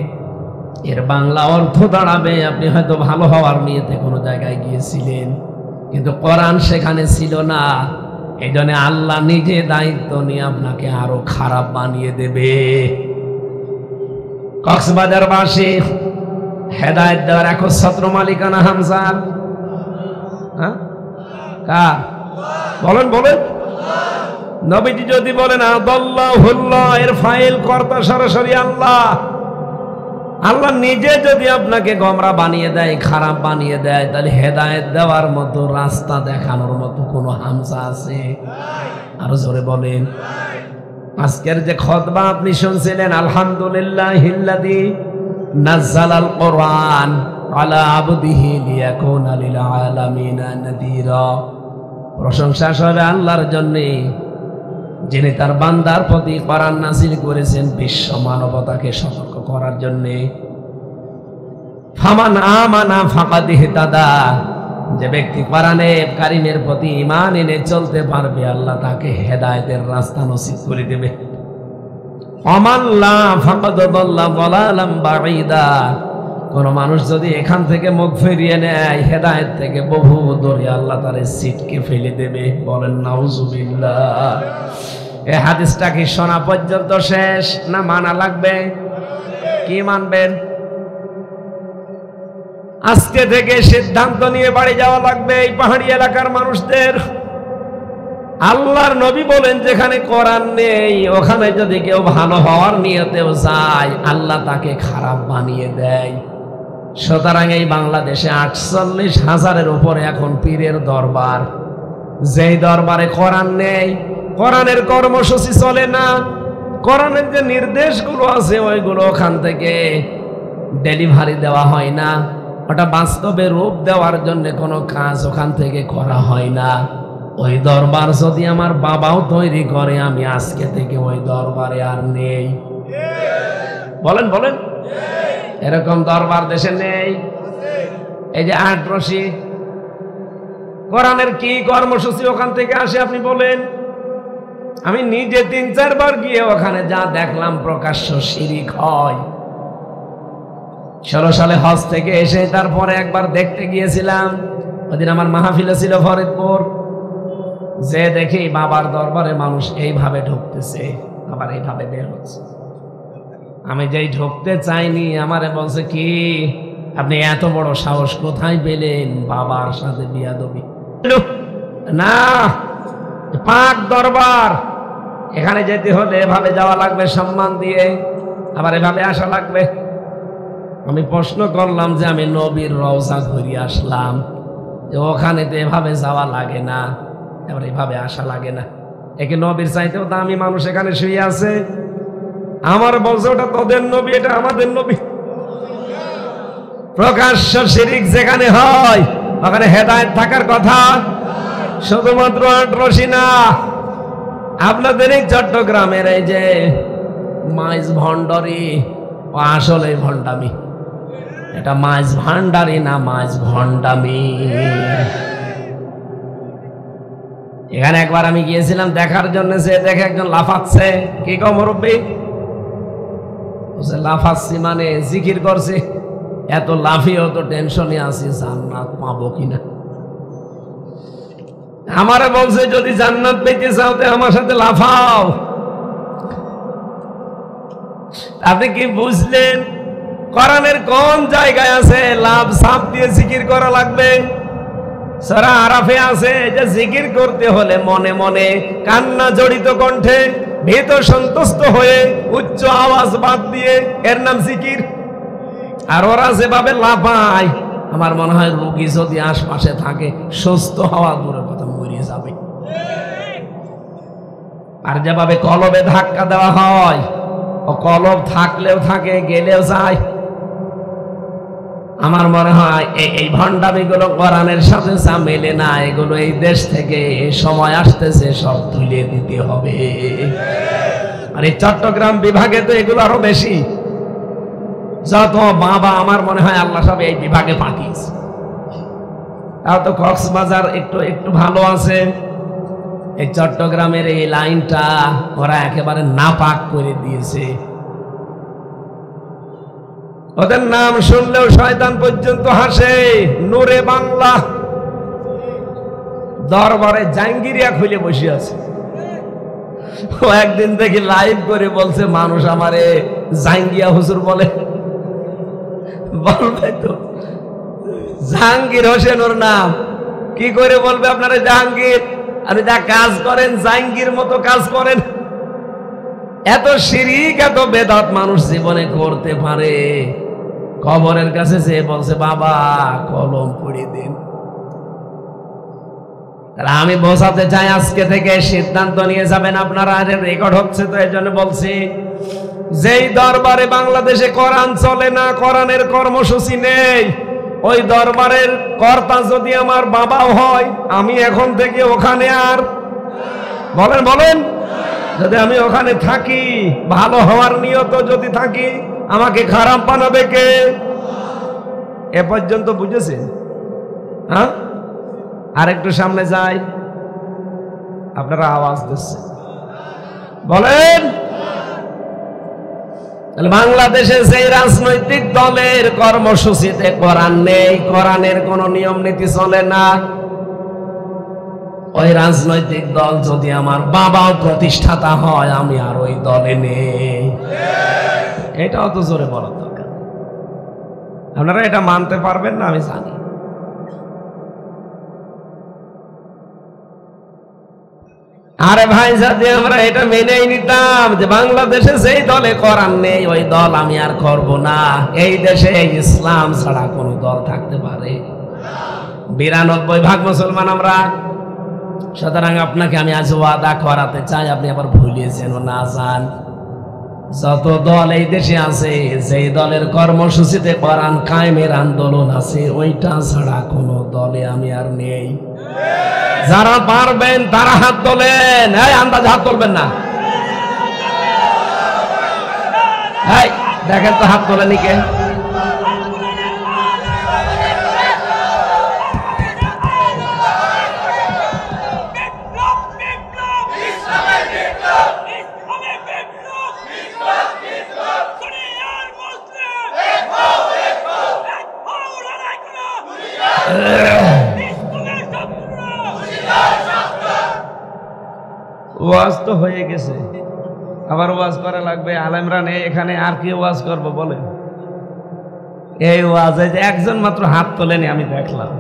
এর বাংলা অর্থ দাঁড়াবে আপনি হয়তো ভালো হওয়ার নিয়তে কোনো জায়গায় গিয়েছিলেন, কিন্তু কোরআন সেখানে ছিল না। এই জন্য আল্লাহ নিজে দায়িত্ব নিয়ে আপনাকে আরো খারাপ বানিয়ে দেবে। কক্সবাজারবাসী হেদায়েত দেওয়ার একচ্ছত্র মালিকানা হামজার, হ্যাঁ কার? বলেন বলেন। নবীজি যদি বলেন আদাল্লাহুল্লাহ, এর ফাইল কর্তা সরাসরি আল্লাহ। আল্লাহ নিজে যদি আপনাকে গোমরা বানিয়ে দেয়, খারাপ বানিয়ে দেয়, তাহলে হেদায়েত দেওয়ার মতো, রাস্তা দেখানোর মতো কোনো হামজা আছে? আরো জোরে বলেন। আজকের যে খুতবা আপনি শুনছিলেন, আলহামদুলিল্লাহিল্লাযী নাযালাল কোরআন আলা আবদিহি লিয়াকুনা লিল আলামিনা নাযীরা। প্রশংসা সবে আল্লাহর জন্য, যিনি তার বান্দার প্রতি কোরআন নাযিল করেছেন বিশ্ব মানবতাকে সতর্ক করার জন্য। ফামান আমানা ফাকাদ ইহতাদা, যে ব্যক্তি কোরআনে কারীমের প্রতি ঈমান এনে চলতে পারবে, আল্লাহ তাকে হেদায়েতের রাস্তা নসিব করে দেবে। আমাল্লা ফাকাদ দাল্লা দালালাম বাঈদা, কোন মানুষ যদি এখান থেকে মুখ ফিরিয়ে নেয়, হেদায়েত থেকে বহু দূরে আল্লাহ তার সিটকে ফেলে দেবে। বলেন নাউজুবিল্লাহ। এই হাদিসটা কি শোনা পর্যন্ত শেষ, না মানা লাগবে? কি মানবেন? আজকে থেকে সিদ্ধান্ত নিয়ে বাড়ি যাওয়া লাগবে এই পাহাড়ি এলাকার মানুষদের। আল্লাহর নবী বলেন, যেখানে কোরআন নেই ওখানে যদি কেউ ভালো হওয়ার নিয়তেও যায়, আল্লাহ তাকে খারাপ বানিয়ে দেয়। সুতরাং এই বাংলাদেশে 48,000-এর উপরে এখন পীরের দরবার। যেই দরবারে কোরআন নেই, কোরআনের কর্মসূচি চলে না, কোরআনের যে নির্দেশগুলো আছে ওইগুলো ওখান থেকে ডেলিভারি দেওয়া হয় না, ওটা বাস্তবে রূপ দেওয়ার জন্য কোনো কাজ ওখান থেকে করা হয় না। ওই দরবার যদি আমার বাবাও তৈরি করে, আমি আজকে থেকে ওই দরবারে আর নেই। বলেন বলেন। এরকম দরবার দেশে নেই। এই যে আটরশি, কোরআনের কি কর্মসূচি ওখান থেকে আসে আপনি বলেন? আমি নিজে 3-4 বার গিয়ে ওখানে যা দেখলাম, প্রকাশ্য শিরিক হয়। 16 সালে হজ থেকে এসে তারপরে একবার দেখতে গিয়েছিলাম, ওদিন আমার মাহফিলে ছিল ফরিদপুর। যে দেখি বাবার দরবারে মানুষ এইভাবে ঢুকতেছে, আবার এইভাবে বের হচ্ছে। আমি যেই ঢুকতে চাইনি, আমারে বলছে কি, আপনি এত বড় সাহস কোথায় পেলেন বাবার সাথে বিয়াদবি? না, পাক দরবার, এখানে যেতে হলে এভাবে যাওয়া লাগবে সম্মান দিয়ে, আবার এভাবে আসা লাগবে। আমি প্রশ্ন করলাম যে আমি নবীর রওজা ঘুরিয়ে আসলাম, যে ওখানে তো এভাবে যাওয়া লাগে না, এবার এভাবে আসা লাগে না, একে নবীর চাইতেও দামি মানুষ এখানে শুয়ে আছে। আমার বলছে ওটা তোদের নবী, এটা আমাদের নবী। প্রকাশ্য শিরিক যেখানে হয় ওখানে হেদায়েত থাকার কথা। শুধুমাত্র আটরশি না, আপনাদের এই চট্টগ্রামের এই যে মাইজ ভণ্ডারি, ও আসলে ভণ্ডামি। এটা মাইজ ভান্ডারি না, মাইজ ভণ্ডামি। এখানে একবার আমি গিয়েছিলাম দেখার জন্য, সে দেখে একজন লাফাচ্ছে। কি গো মুরব্বী? লাফাচ্ছি মানে জিকির করছে। এত লাফিয়েও তো টেনশনে আছি জান্নাত পাবো কিনা। আমারে বলছে যদি জান্নাত পেতে চাও তো আমার সাথে লাফাও। আপনি কি বুঝলেন? কোরআনের কোন জায়গায় আছে লাভ সাপ দিয়ে জিকির করা লাগবে? সূরা আরাফে আছে যে জিকির করতে হলে মনে মনে, কান্না জড়িত কণ্ঠে, ভীত সন্তুষ্ট হয়ে, উচ্চ আওয়াজ বাদ দিয়ে, এর নাম জিকির। আর ওরা যেভাবে লাফায়, আমার মনে হয় রোগী যদি আশপাশে থাকে সুস্থ হওয়া দূরের কথা, মরে যাবে। আর যেভাবে কলবে ধাক্কা দেওয়া হয়, ও কলব থাকলেও থাকে, গেলেও যায়। আমার মনে হয় এই ভণ্ডামিগুলো কোরআনের সাথে যা মেলে না, এগুলো এই দেশ থেকে সময় আসতেছে সব তুলে দিতে হবে। আর এই চট্টগ্রাম বিভাগে তো এগুলো আরো বেশি। যত বাবা আমার মনে হয় আল্লাহ সব এই বিভাগে পাঠিয়েছে। তাও তো কক্সবাজার একটু একটু ভালো আছে। এই চট্টগ্রামের এই লাইনটা ওরা একেবারে নাপাক করে দিয়েছে। ওদের নাম শুনলেও শয়তান পর্যন্ত হাসে। নূরে বাংলা দরবারে জাঙ্গিরিয়া খুলে বসে আছে। ও একদিন দেখি লাইভ করে বলছে, মানুষ আমারে জাঙ্গিয়া হুজুর বলে। বলবে তো, জাহাঙ্গীর হোসেন ওর নাম, কি করে বলবে আপনারা জাহাঙ্গীর? আপনি যা কাজ করেন জাহাঙ্গীর মতো কাজ করেন। এত শিরিক এত বেদাত মানুষ জীবনে করতে পারে। কবরের কাছে যে বলছে, বাবা কলম পড়িয়ে দিন। আমি বোঝাতে চাই, আজকে থেকে সিদ্ধান্ত নিয়ে যাবেন আপনারা। রেকর্ড হচ্ছে তো এই জন্য বলছি, যেই দরবারে বাংলাদেশে কোরআন চলে না, কোরআনের কর্মসূচি নেই, ওই দরবারের কর্তা যদি আমার বাবাও হয়, আমি এখন থেকে ওখানে আর বলেন বলেন যদি আমি ওখানে থাকি, ভালো হওয়ার নিয়ত যদি থাকি, আমাকে খারাপ বানাবে কে? এ পর্যন্ত বুঝেছেন? হ্যাঁ, আর একটু সামনে যাই, আপনারা আওয়াজ দিচ্ছেন, বলেন। বাংলাদেশে যে রাজনৈতিক দলের কর্মসূচিতে কোরআন নেই, কোরআনের কোন নিয়ম নীতি চলে না, ওই রাজনৈতিক দল যদি আমার বাবাও প্রতিষ্ঠাতা হয়, আমি আর ওই দলে নেই। এটাও তো জোরে বলার দরকার। আপনারা এটা মানতে পারবেন না আমি জানি। আরে ভাই, যদি আমরা এটা মেনেই নিতাম যে বাংলাদেশে যেই দলে কোরআন নেই, ওই দল আমি আর করব না, এই দেশে ইসলাম ছাড়া কোন দল থাকতে পারে? 92% মুসলমান আমরা। সুতরাং আপনাকে আমি আজ ওয়াদা করাতে চাই, আপনি আবার ভুলিয়েছেন না যান, যত দল এই দেশে আছে, যেই দলের কর্মসূচিতে কোরআন কায়েমের আন্দোলন আছে, ওইটা ছাড়া কোন দলে আমি আর নেই। যারা পারবেন তারা হাত তোলেন। এই আন্দাজ হাত তুলবেন না। এই দেখেন তো হাত তোলেনি কে? ওয়াজ তো হয়ে গেছে, আবার ওয়াজ করা লাগবে। আলেমরা নেই এখানে, আর কি ওয়াজ করবো বলেন? এই ওয়াজে যে একজন মাত্র হাত তোলেনি আমি দেখলাম।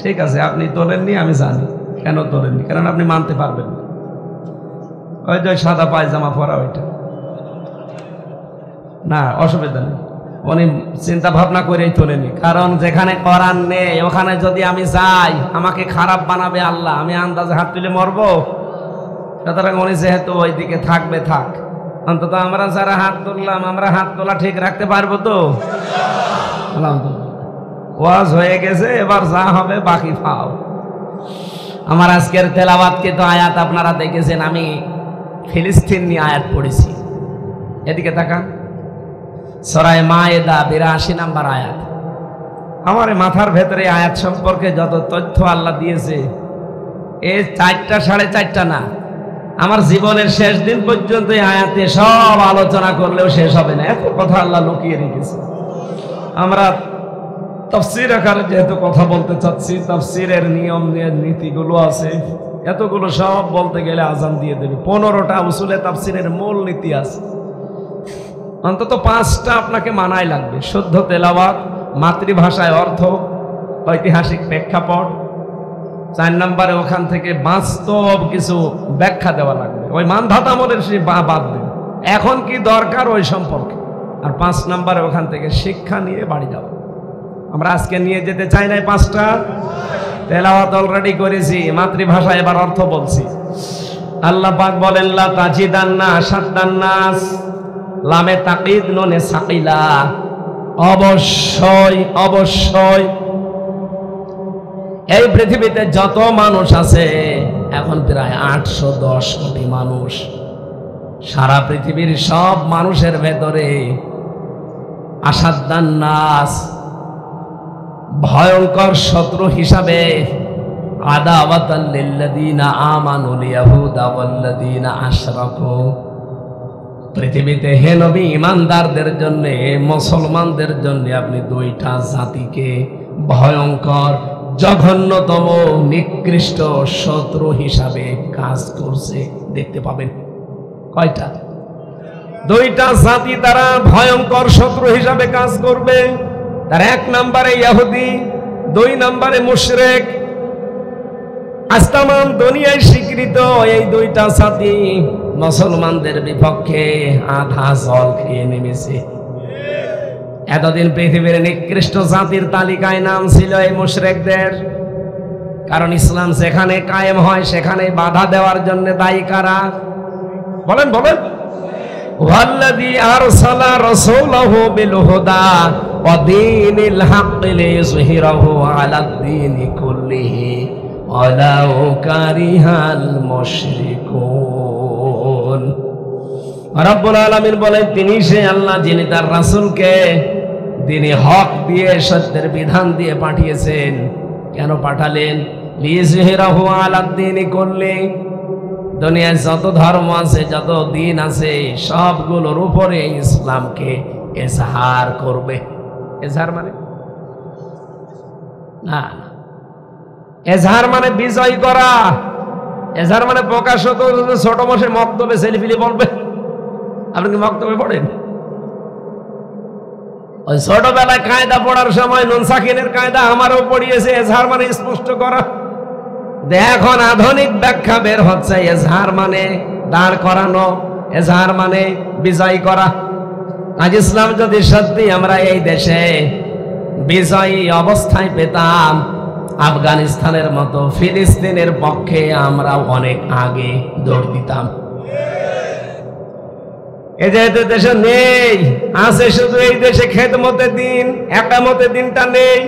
ঠিক আছে, আপনি তোলেননি, আমি জানি কেন তোলেননি, কারণ আপনি মানতে পারবেন না। ওই যে সাদা পায়জামা পরা ওইটা না, অসুবিধা নেই, উনি চিন্তা ভাবনা করেই তোলেনি। কারণ যেখানে কোরআন নেই ওখানে যদি আমি যাই, আমাকে খারাপ বানাবে আল্লাহ, আমি আন্দাজে হাত তুলে মরবো। সুতরাং উনি যেহেতু ওইদিকে থাকবে, থাক। অন্তত আমরা যারা হাত তুললাম, আমরা হাত তোলা ঠিক রাখতে পারবো তো? ওয়াজ হয়ে গেছে, এবার যা হবে বাকি পাও। আমার আজকের তেলাওয়াতকৃত আয়াত আপনারা দেখেছেন, আমি ফিলিস্তিন নিয়ে আয়াত পড়েছি। এদিকে তাকান, সূরা মায়েদা 82 নম্বর আয়াত। আমার মাথার ভেতরে আয়াত সম্পর্কে যত তথ্য আল্লাহ দিয়েছে, এই 4টা 4.5টা না, আমার জীবনের শেষ দিন পর্যন্ত এই আয়াতে সব আলোচনা করলেও শেষ হবে না, এত কথা আল্লাহ লুকিয়ে রেখেছে। আমরা তাফসীর আকারে যেহেতু কথা বলতে চাচ্ছি, তাফসীরের নিয়ম নীতিগুলো আছে, এতগুলো সব বলতে গেলে আজান দিয়ে দেবে। 15টা উসুলে তাফসীরের মূল নীতি আছে, অন্তত 5টা আপনাকে মানাই লাগবে। শুদ্ধ তেলাওয়াত, মাতৃভাষায় অর্থ, ঐতিহাসিক প্রেক্ষাপট। 4 নম্বরে ওখান থেকে বাস্তব কিছু ব্যাখ্যা দেওয়া লাগবে, ওই মানধাতা আমলের সে বাদ দিন, এখন কি দরকার ওই সম্পর্কে। আর 5 নম্বরে ওখান থেকে শিক্ষা নিয়ে বাড়ি যাওয়া। আমরা আজকে নিয়ে যেতে চাই না 5টা। তেলাওয়াত অলরেডি করেছি, মাতৃভাষায় এবার অর্থ বলছি। আল্লাহ পাক বলেন, লা তাজিদান্না আশাদ্দান নাস, লামে তাকিদ নুনে সাকিলা, অবশ্যই অবশ্যই এই পৃথিবীতে যত মানুষ আছে, এখন প্রায় 810 কোটি মানুষ, সারা পৃথিবীর সব মানুষের ভেতরে আশাদ্দান নাস, ভয়ঙ্কর শত্রু হিসাবে আদাওয়াতাল লিল্লাযীনা আমানুল ইয়াহুদা ওয়াল্লাযীনা আশরাকু। পৃথিবীতে হে নবী ঈমানদারদের জন্য, মুসলমানদের জন্য আপনি দুইটা জাতিকে ভয়ঙ্কর, জঘন্যতম, নিকৃষ্ট শত্রু হিসাবে কাজ করছে দেখতে পাবেন। কয়টা? দুইটা জাতি তারা ভয়ঙ্কর শত্রু হিসাবে কাজ করবে। তার এক নম্বরে ইহুদি, দুই নম্বরে মুশরিক। আজ তামাম দুনিয়ায় স্বীকৃত এই দুইটা জাতি মুসলমানদের বিপক্ষে আধা জল খেয়ে নেমেছে। এতদিন পৃথিবীর নিকৃষ্ট জাতির তালিকায় নাম ছিল এই মুশরিকদের, কারণ ইসলাম যেখানে কায়েম হয় সেখানে বাধা দেওয়ার জন্য দায়ী কারা? বলেন বলেন। ওয়াল্লাযী আরসালা রাসূলাহু বিল হুদা ওয়া দীনিল হাক্কি লিইযহিরাহু আলাদ দীনি কুল্লিহি ওয়ালাউ কারিহাল মুশরিকুন। রব্বুল আলামিন বলেন, তিনি সে আল্লাহ যিনি তার রাসূলকে তিনি হক দিয়ে, সত্যের বিধান দিয়ে পাঠিয়েছেন। কেন পাঠালেন? লিইযহিরাহু আলাদ দীনি কুল্লিহি, দুনিয়ায় যত ধর্ম আছে, যত দিন আছে, সবগুলোর উপরে ইসলামকে এজহার করবে। এজহার মানে না, এজহার মানে বিজয় করা। এজহার মানে প্রকাশত ছোট মাসে মক্তবে ছেলেপিলি বলবে। আপনি কি মক্তবে পড়েন? ওই ছোটবেলায় কায়দা পড়ার সময় নুন সাকিনের কায়দা আমারও পড়িয়েছে। এজহার মানে স্পষ্ট করা। এখন আধুনিক ব্যাখ্যা বের হচ্ছে, এজহার মানে দাঁড় করানো, এজহার মানে বিজয় করা। আজ ইসলাম যদি সত্যি আমরা এই দেশে বিজয়ী অবস্থায় পেতাম, আফগানিস্তানের মতো ফিলিস্তিনের পক্ষে আমরা অনেক আগে দৌড় দিতাম। এই যে দেশে নেই, আছে শুধু এই দেশে খেদমতে দিন, একামতে দিনটা নেই।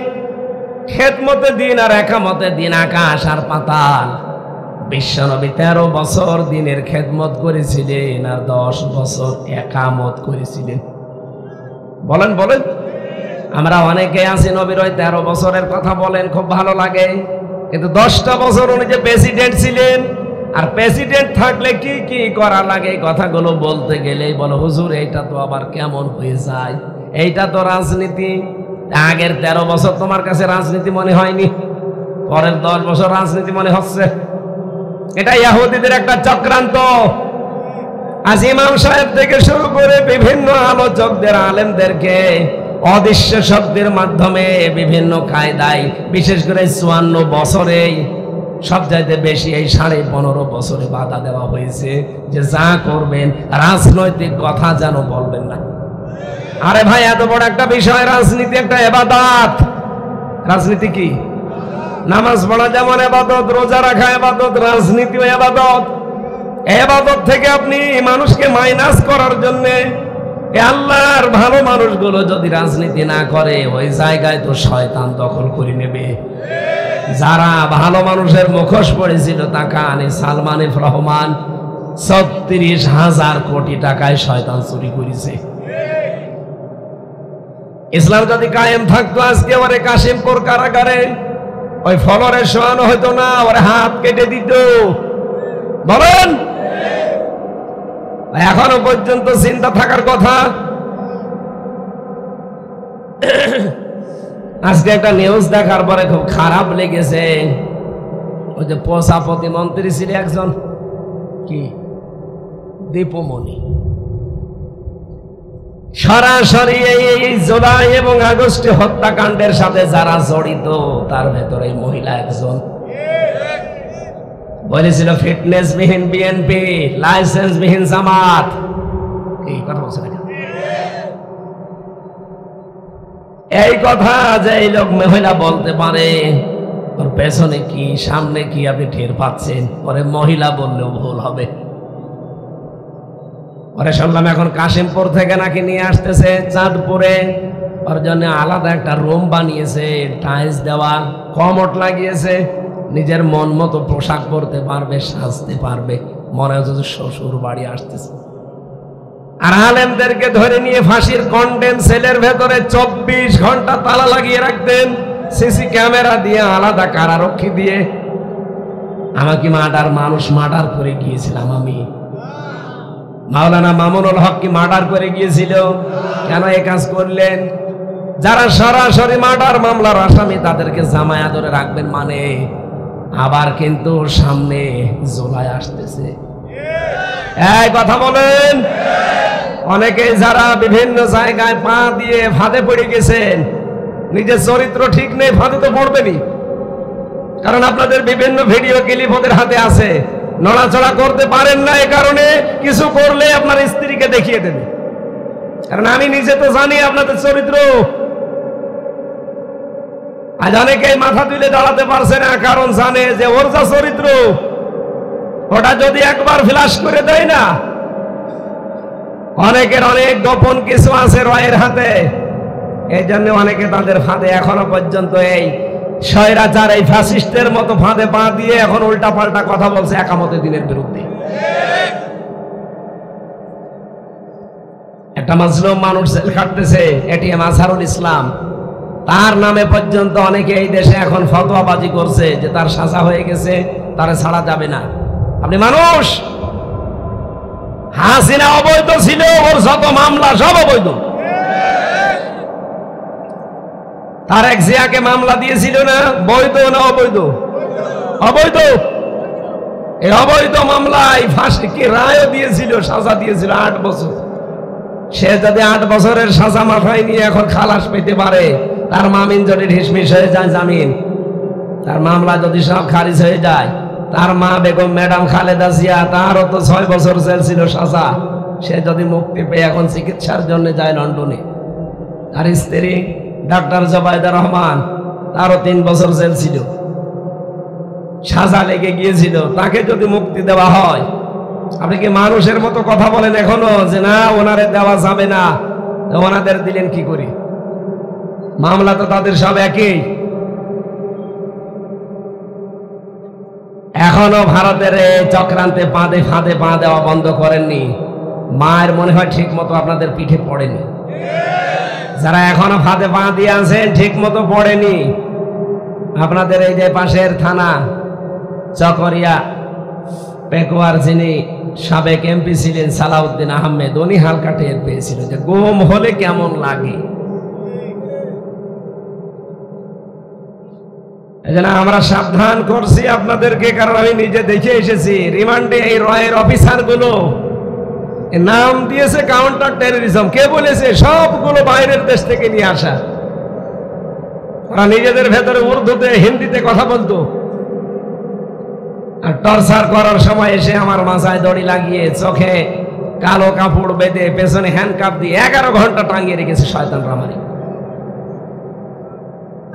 খেদমতে দিন আর একামতে দিন আকাশ আর পাতাল। বিশ্বনবী 13 বছর দিনের খেদমত করেছিলেন আর 10 বছর একামত করেছিলেন। বলেন বলেন। আমরা অনেকে আছি নবীর ওই 13 বছরের কথা বলেন, খুব ভালো লাগে, কিন্তু 10টা বছর উনি যে প্রেসিডেন্ট ছিলেন, আর প্রেসিডেন্ট থাকলে কি কি করা লাগে এই কথাগুলো বলতে গেলেই বলো, হুজুর এইটা তো আবার কেমন হয়ে যায়, এইটা তো রাজনীতি। আগের 13 বছর তোমার কাছে রাজনীতি মনে হয়নি, পরের 10 বছর রাজনীতি মনে হচ্ছে। এটা ইহুদিদের একটা চক্রান্ত। আজ ইমাম সাহেব থেকে শুরু করে বিভিন্ন আলোচকদের, আলেমদেরকে অদৃশ্য শব্দের মাধ্যমে বিভিন্ন কায়দায়, বিশেষ করে 54 বছরে সবচাইতে বেশি এই 15.5 বছরে বাধা দেওয়া হয়েছে যে যা করবেন রাজনৈতিক কথা যেন বলবেন না। আরে ভাই, এত বড় একটা বিষয়, রাজনীতি একটা ইবাদত। রাজনীতি কি? নামাজ পড়া যেমন ইবাদত, রোজা রাখা ইবাদত, রাজনীতিও ইবাদত। ইবাদত থেকে আপনি মানুষকে মাইনাস করার জন্য, আল্লাহর ভালো মানুষগুলো যদি রাজনীতি না করে, ওই জায়গায় তো শয়তান দখল করে নেবে। যারা ভালো মানুষের মুখোশ পড়েছিল, তাকানে সালমান এফ রহমান 36,000 কোটি টাকায় শয়তান চুরি করেছে। ইসলাম যদি কায়েম থাকতো, আজকে ওরে কাশিমপুর কারাগারে ওই ফলরে শোয়ানো হইতো না, ওরে হাত কেটে দিত। বলেন, এখনো পর্যন্ত চিন্তা থাকার কথা। আজকে একটা নিউজ দেখার পরে খুব খারাপ লেগেছে। ওই যে পোষা প্রতিমন্ত্রী ছিল একজন, কি দীপমণি, সরাসরি এই জুলাই এবং আগস্ট হত্যাকাণ্ডের সাথে যারা জড়িত, তার ভেতরে মহিলা একজন। বলেছিল ফিটনেস বিহীন বিএনপি, লাইসেন্স বিহীন জামাত। এই কথা বলছে না? এই কথা যে এই লোক মহিলা বলতে পারে, ওর পেছনে কি সামনে কি আপনি টের পাচ্ছেন। পরে মহিলা বললেও ভুল হবে। পরে শুনলাম এখন কাশিমপুর থেকে নাকি নিয়ে আসতেছে চাঁদপুরে, ওর জন্য আলাদা একটা রুম বানিয়েছে, টাইলস দেওয়া, কমোড লাগিয়েছে, নিজের মন মতো পোশাক পরতে পারবে, সাজতে পারবে, মনে হচ্ছে শ্বশুর বাড়ি আসতেছে। আর আলেমদেরকে ধরে নিয়ে ফাঁসির কন্ডেম সেলের ভেতরে 24 ঘন্টা তালা লাগিয়ে রাখতেন, সিসি ক্যামেরা দিয়ে, আলাদা কারারক্ষী দিয়ে। আমাকে মানুষ মার্ডার করে গিয়েছিলাম আমি। মাওলানা মামুনুল হক কি মার্ডার করে গিয়েছিল? কেন এই কাজ করলেন? যারা সরাসরি মার্ডার মামলার আসামি তাদেরকে জামায়া ধরে রাখবেন মানে, আবার কিন্তু সামনে জুলাই আসতেছে। এই কথা বলেন। অনেকে যারা বিভিন্ন জায়গায় পা দিয়ে ফাঁদে পড়ে গেছেন, নিজের চরিত্র ঠিক নেই, ফাঁদে তো পড়বেনি। কারণ আপনাদের বিভিন্ন ভিডিও ক্লিপ ওদের হাতে আছে, নড়াচড়া করতে পারেন না, এ কারণে কিছু করলে আপনার স্ত্রীকে দেখিয়ে দেবে। কারণ আমি নিজে তো জানি আপনাদের চরিত্র। আজ অনেকেই মাথা তুলে দাঁড়াতে পারছে না, কারণ জানে যে ওর যা চরিত্র, ওটা যদি একবার ফ্ল্যাশ করে দেয় না, অনেকের অনেক গোপন কিছু আছে রয়ের হাতে। এই জন্য অনেকে তাদের ফাঁদে এখনো পর্যন্ত এই স্বৈরাচার, এই ফ্যাসিস্টের মতো ফাঁদে পা দিয়ে এখন উল্টা পাল্টা কথা বলছে একামতে দিনের বিরুদ্ধে। একটা মাজলুম মানুষ জেল খাটতেছে, এটিএম আজহারুল ইসলাম, তার নামে পর্যন্ত অনেকে এই দেশে এখন ফতোয়াবাজি করছে যে তার সাজা হয়ে গেছে, তারে ছাড়া যাবে না। আপনি মানুষ, হাসিনা অবৈধ ছিল, ওর যত মামলা সব অবৈধ। তারেক জিয়াকে মামলা দিয়েছিল না, বৈধ না অবৈধ? অবৈধ। এই অবৈধ মামলায় ফাঁসি কি রায়ও দিয়েছিল, সাজা দিয়েছিল 8 বছর। সে যদি 8 বছরের সাজা মাথায় নিয়ে এখন খালাস পেতে পারে, তার মামিন যদি ঢিসমিস হয়ে যায় জামিন, তার মামলা যদি সব খারিজ হয়ে যায়, তার মা বেগম ম্যাডাম খালেদা জিয়া, তারও তো 6 বছর জেল ছিল সাজা। সে যদি মুক্তি পেয়ে এখন চিকিৎসার জন্য যায় লন্ডনে, আর স্ত্রী ডাক্তার জবাইদা রহমান, তারও 3 বছর জেল ছিল, সাজা লেগে গিয়েছিল, তাকে যদি মুক্তি দেওয়া হয়, আপনি কি মানুষের মতো কথা বলেন এখনো যে না ওনারে দেওয়া যাবে না? ওনাদের দিলেন কি করি? মামলা তো তাদের সব একই। এখনো ভারতের চক্রান্তে ফাঁদে পা দেওয়া বন্ধ করেননি। মায়ের মনে হয় ঠিক মতো আপনাদের পিঠে পড়েনি। যারা এখনো ফাঁদে পা দিয়ে আছেন ঠিক মতো পড়েনি। আপনাদের এই যে পাশের থানা চকরিয়া পেকুয়ার, যিনি সাবেক এমপি ছিলেন সালাউদ্দিন আহমেদ, উনি হালকা টের পেয়েছিল যে গুম হলে কেমন লাগে। এজন্য আমরা সাবধান করছি আপনাদেরকে, কারণ আমি নিজে দেখে এসেছি। রিমান্ডে এই রয়ের অফিসার গুলো নাম দিয়েছে কাউন্টার টেররিজম। কে বলেছে? সবগুলো বাইরের দেশ থেকে নিয়ে আসা। ওরা নিজেদের ভেতরে উর্দুতে হিন্দিতে কথা বলতো, আর টর্চার করার সময় এসে আমার মাথায় দড়ি লাগিয়ে, চোখে কালো কাপড় বেঁধে, পেছনে হ্যান্ডকাপ দিয়ে 11 ঘন্টা টাঙিয়ে রেখেছে শয়তান রামারি।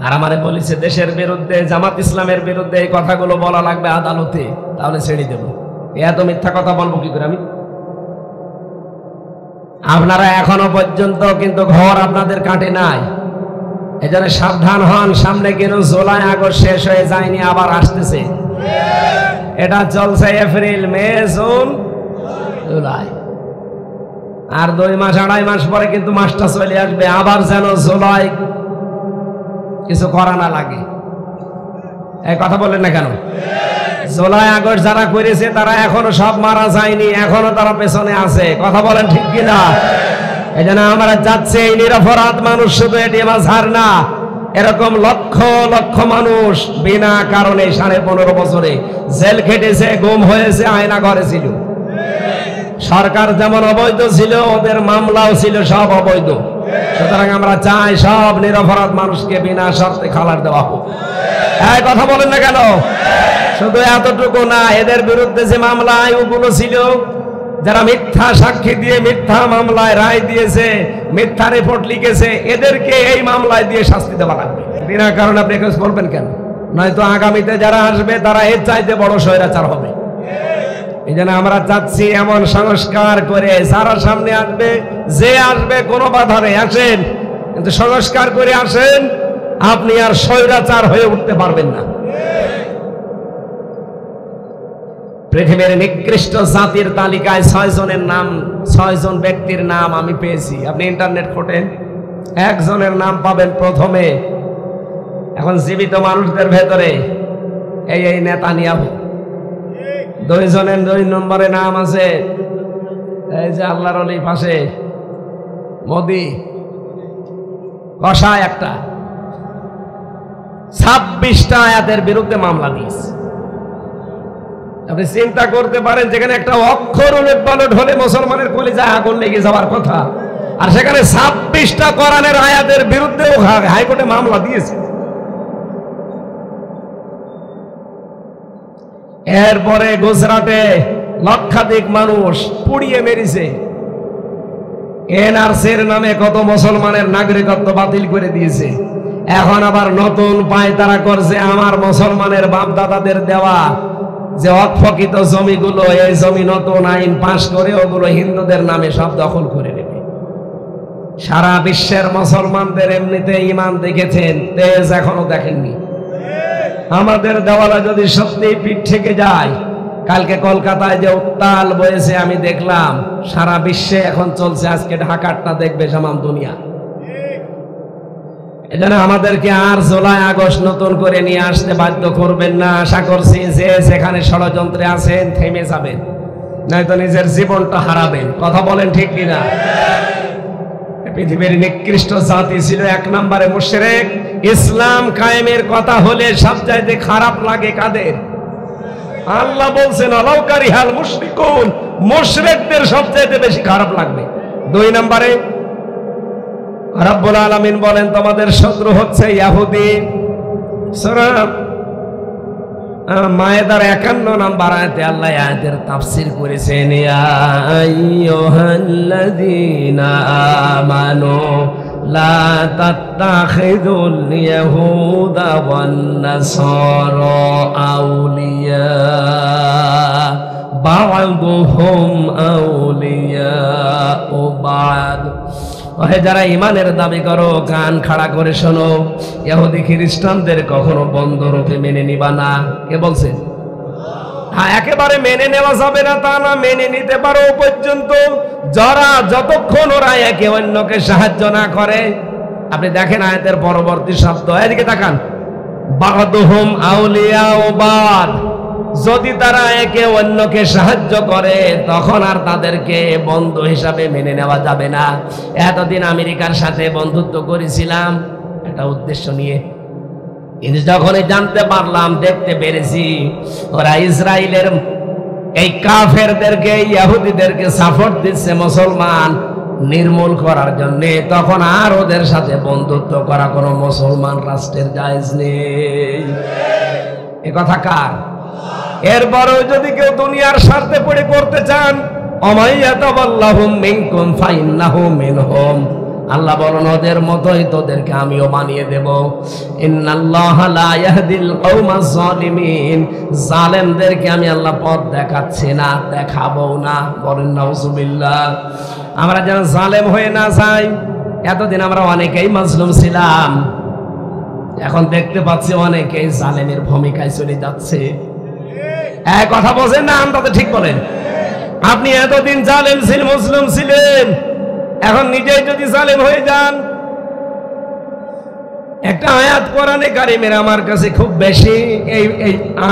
আর আমারে বলেছে দেশের বিরুদ্ধে, জামাত ইসলামের বিরুদ্ধে এই কথাগুলো বলা লাগবে আদালতে, তাহলে ছেড়ে দেব। এত মিথ্যা কথা বলবো কি করে আমি? আপনারা এখনো পর্যন্ত কিন্তু ঘর আপনাদের কাটে নাই। এজন্য সাবধান হন, সামনে কিন্তু জুলাই আগস্ট শেষ হয়ে যায়নি, আবার আসতেছে। এটা চলছে এপ্রিল, মে, জুন, জুলাই, আর 2 মাস 2.5 মাস পরে কিন্তু মাসটা চলে আসবে। আবার যেন জুলাই কিছু করা না লাগে। এই কথা বললেন না কেন? জুলাই আগস্ট যারা করেছে তারা এখনো সব মারা যায়নি, এখনো তারা পেছনে আছে। কথা বলেন ঠিক কিনা? এই জন্য আমরা যাচ্ছে, এই নিরপরাধ মানুষ শুধু এটিএম আজহার না, এরকম লক্ষ লক্ষ মানুষ বিনা কারণে 15.5 বছরে জেল খেটেছে, গুম হয়েছে, আয়না ঘরে ছিল। সরকার যেমন অবৈধ ছিল, ওদের মামলাও ছিল সব অবৈধ। সুতরাং আমরা চাই সব নিরপরাধ মানুষকে বিনা শর্তে খালাস দেওয়া হোক। এই কথা বলেন না কেন? শুধু এতটুকু না, এদের বিরুদ্ধে যে মামলায় ওগুলো ছিল, যারা মিথ্যা সাক্ষী দিয়ে মিথ্যা মামলায় রায় দিয়েছে, মিথ্যা রিপোর্ট লিখেছে, এদেরকে এই মামলায় দিয়ে শাস্তি দেওয়া লাগবে। বিনা কারণে আপনি কেউ বলবেন কেন? নয়তো আগামীতে যারা আসবে তারা এর চাইতে বড় স্বৈরাচার হবে। এই জন্য আমরা চাচ্ছি এমন সংস্কার করে যারা সামনে আসবে, যে আসবে কোনো বাধা নেই, আসেন, কিন্তু সংস্কার করে আসেন, আপনি আর স্বৈরাচার হয়ে উঠতে পারবেন না। পৃথিবীর নিকৃষ্ট জাতির তালিকায় 6 জনের নাম, 6 জন ব্যক্তির নাম আমি পেয়েছি। আপনি ইন্টারনেট খোঁটেন, একজনের নাম পাবেন প্রথমে। এখন জীবিত মানুষদের ভেতরে এই নেতানিয়াহু, দুইজনের 2 নম্বরে নাম আছে এই যে আল্লাহর ওলি পাশে মোদি কষায় একটা 26টা আয়াতের বিরুদ্ধে মামলা দিয়েছে। আপনি চিন্তা করতে পারেন, যেখানে একটা অক্ষর উলট পালট হলে মুসলমানের কলিজায় আগুন লেগে যাওয়ার কথা, আর সেখানে 26টা কোরআনের আয়াতের বিরুদ্ধেও হাইকোর্টে মামলা দিয়েছে। এরপরে গুজরাটে লক্ষাধিক মানুষ পুড়িয়ে মেরেছে। এনআরসির নামে কত মুসলমানের নাগরিকত্ব বাতিল করে দিয়েছে। এখন আবার নতুন পায়তারা করছে, আমার মুসলমানের বাপ দাদাদের দেওয়া যে অক্ষকিত জমিগুলো, এই জমি নতুন আইন পাশ করে ওগুলো হিন্দুদের নামে সব দখল করে নেবে। সারা বিশ্বের মুসলমানদের এমনিতে ঈমান দেখেছেন, তেজ এখনো দেখেননি। আমাদের দেওয়ালা যদি সত্যি পিঠ থেকে যায়, কালকে কলকাতায় যে উত্তাল বয়েছে আমি দেখলাম, সারা বিশ্বে এখন চলছে, আজকে ঢাকাটা দেখবে সামাম দুনিয়া। এজন্য আমাদেরকে আর জুলাই আগস্ট নতুন করে নিয়ে আসতে বাধ্য করবেন না। আশা করছি যে যেখানে ষড়যন্ত্রে আছেন থেমে যাবেন, নয়তো নিজের জীবনটা হারাবেন। কথা বলেন ঠিক কিনা? পৃথিবীর নিকৃষ্ট জাতি ছিল 1 নম্বরে মুশরিক। ইসলাম কায়েমের কথা হলে সবচাইতে খারাপ লাগে কাদের? আল্লাহ বলছেন আলাউ কারিহাল মুশরিকুন, মুশরিকদের সবচাইতে বেশি খারাপ লাগবে। 2 নম্বরে রব্বুল আলামিন বলেন তোমাদের শত্রু হচ্ছে ইহুদি। সূরা মায়েদার 51 নম্বর আয়াতে আল্লাহ আয়াতের তাফসীর করেছেন, ইয়া আইয়ুহাল্লাযীনা আমানু লা তাত্তাখিযুল ইয়াহুদা ওয়ান নাসারা আউলিয়া বা'দুহুম আউলিয়া ও বা'দ। ওহে যারা ইমানের দাবি করো, কান খাড়া করে শোনো, ইহুদি খ্রিস্টানদের কখনো বন্ধুরূপে মেনে নিবা না। কে বলছে? হ্যাঁ, একেবারে মেনে নেওয়া যাবে না তা না, মেনে নিতে পারো পর্যন্ত, যারা যতক্ষণ ওরা একে অন্যকে সাহায্য না করে। আপনি দেখেন আয়াতের পরবর্তী শব্দ, এদিকে তাকান, বা'দুহুম আউলিয়া ও বা'দ। যদি তারা একে অন্যকে সাহায্য করে তখন আর তাদেরকে বন্ধু হিসাবে মেনে নেওয়া যাবে না। এতদিন আমেরিকার সাথে বন্ধুত্ব করেছিলাম একটা উদ্দেশ্য নিয়ে, কিন্তু যখনই জানতে পারলাম, দেখতে পেরেছি ওরা ইসরায়েলের এই কাফেরদেরকে, ইহুদিদেরকে সাপোর্ট দিচ্ছে মুসলমান নির্মূল করার জন্য, তখন আর ওদের সাথে বন্ধুত্ব করা কোনো মুসলমান রাষ্ট্রের জায়েজ নেই। এ কথা কার? এরপরেও যদি কেউ দুনিয়ার স্বার্থে পড়ে করতে চান, অমাইয়াতাবাল্লাহুম মিনকুম ফাইন্নাহু মিনহুম, আল্লাহ বলেন ওদের মতোই তোদেরকে আমিও বানিয়ে দেব। ইন্নাল্লাহা লা ইয়াহদিল কওমাজ জালিমিন, জালেমদেরকে আমি আল্লাহ পথ দেখাচ্ছি না, দেখাবো না। বলেন নাউজুবিল্লাহ। আমরা যেন জালেম হয়ে না যাই। এতদিন আমরা অনেকেই মাজলুম ছিলাম, এখন দেখতে পাচ্ছি অনেকেই জালেমের ভূমিকায় চলে যাচ্ছে। এক কথা বলেন না, আমরা ঠিক বলেন। আপনি এতদিন জালেম ছিলেন, মুসলিম ছিলেন, এখন নিজেই যদি জালেম হয়ে যান। একটা আয়াত কোরআনে কারিমের আমার কাছে খুব বেশি এই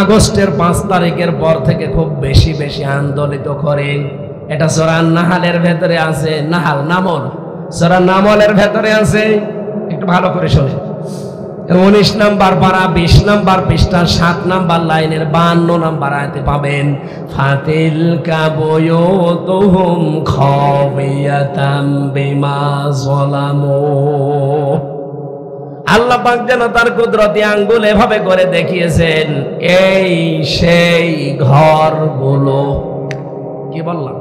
আগস্টের 5 তারিখের পর থেকে খুব বেশি আন্দোলিত করে। এটা সূরা নাহলের ভেতরে আছে, নাহল নামল, সূরা নামলের ভেতরে আছে, একটু ভালো করে শুনেন। 19 নম্বর পারা 20 নম্বর পৃষ্ঠা 7 নম্বর লাইনের 52 নম্বর আয়াতে পাবেন, ফাতিলকা বুয়ুতুহুম খাবিয়াতাম বিমা যালামু। আল্লাহ পাক যেন তার কুদরতি আঙ্গুল এভাবে করে দেখিয়েছেন, এই সেই ঘরগুলো, কি বললাম,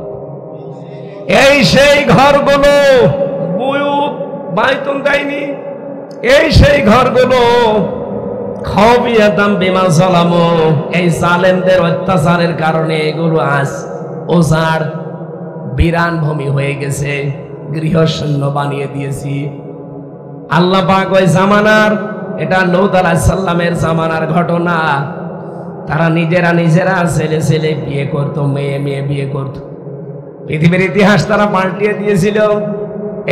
এই সেই ঘরগুলো, বুয়ুত বাইতুন দেয়নি, এই সেই ঘরগুলো খাবিয়াতাম বিমা যালামু, এই জালেমদের অত্যাচারের কারণে এগুলো আজ ওজাড় বিরান ভূমি হয়ে গেছে, গৃহশূন্য বানিয়ে দিয়েছি। আল্লাহ পাক ওই জামানার, এটা লূত আলাইহিস সালামের জামানার ঘটনা। তারা নিজেরা ছেলে বিয়ে করতো, মেয়ে বিয়ে করতো। পৃথিবীর ইতিহাস তারা পাল্টিয়ে দিয়েছিল।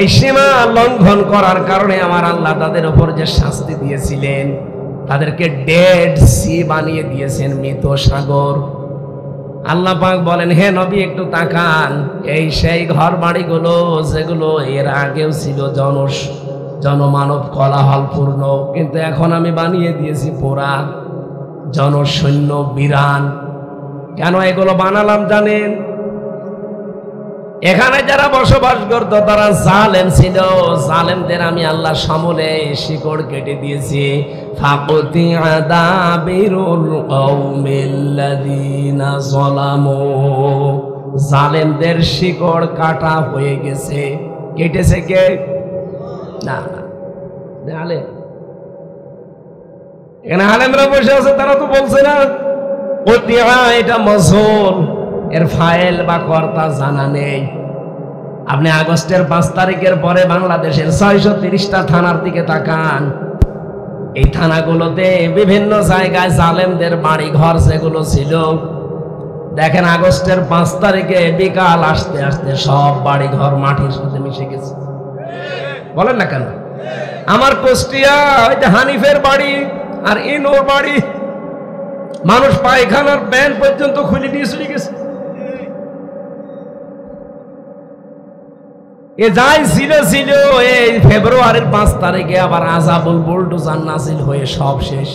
এই সীমা লঙ্ঘন করার কারণে আমার আল্লাহ তাদের উপর যে শাস্তি দিয়েছিলেন, তাদেরকে ডেড সি বানিয়ে দিয়েছেন, মৃত সাগর। আল্লাহ পাক বলেন, হে নবী একটু তাকান, এই সেই ঘর বাড়িগুলো যেগুলো এর আগেও ছিল জনমানব কোলাহলপূর্ণ, কিন্তু এখন আমি বানিয়ে দিয়েছি পোড়া, জনশূন্য, বিরান। কেন এগুলো বানালাম জানেন? এখানে যারা বসবাস করতো তারা জালেম ছিল। জালেমদের আমি আল্লাহ সমলে শিকড় কেটে দিয়েছি। ফাকুতি আদাবিরুল কওমিল্লাযিনা যালামু, জালেমদের শিকড় কাটা হয়ে গেছে। কেটেছে কে? না না, এখানে আলেমরা বসে আছে, তারা তো বলছে না এটা মজহুল, এর ফাইল বা কর্তা জানা নেই। আপনি আগস্টের 5 তারিখের পরে বাংলাদেশের 630টা থানার দিকে তাকান। এই থানাগুলোতে বিভিন্ন জায়গায় জালেমদের বাড়ি ঘর যেগুলো ছিল, দেখেন আগস্টের 5 তারিখে বিকাল আসতে আসতে সব বাড়ি ঘর মাটির সাথে মিশে গেছে। বলেন না কেন? আমার কুষ্টিয়া ওই যে হানিফের বাড়ি আর ইনোর বাড়ি, মানুষ পায়খানার ব্যান্ড পর্যন্ত খুলে দিয়ে চলে গেছে। এ যাই ছিল এই ফেব্রুয়ারির 5 তারিখে আবার আযাবুল বুলডোজার নাজিল হয়ে সব শেষ।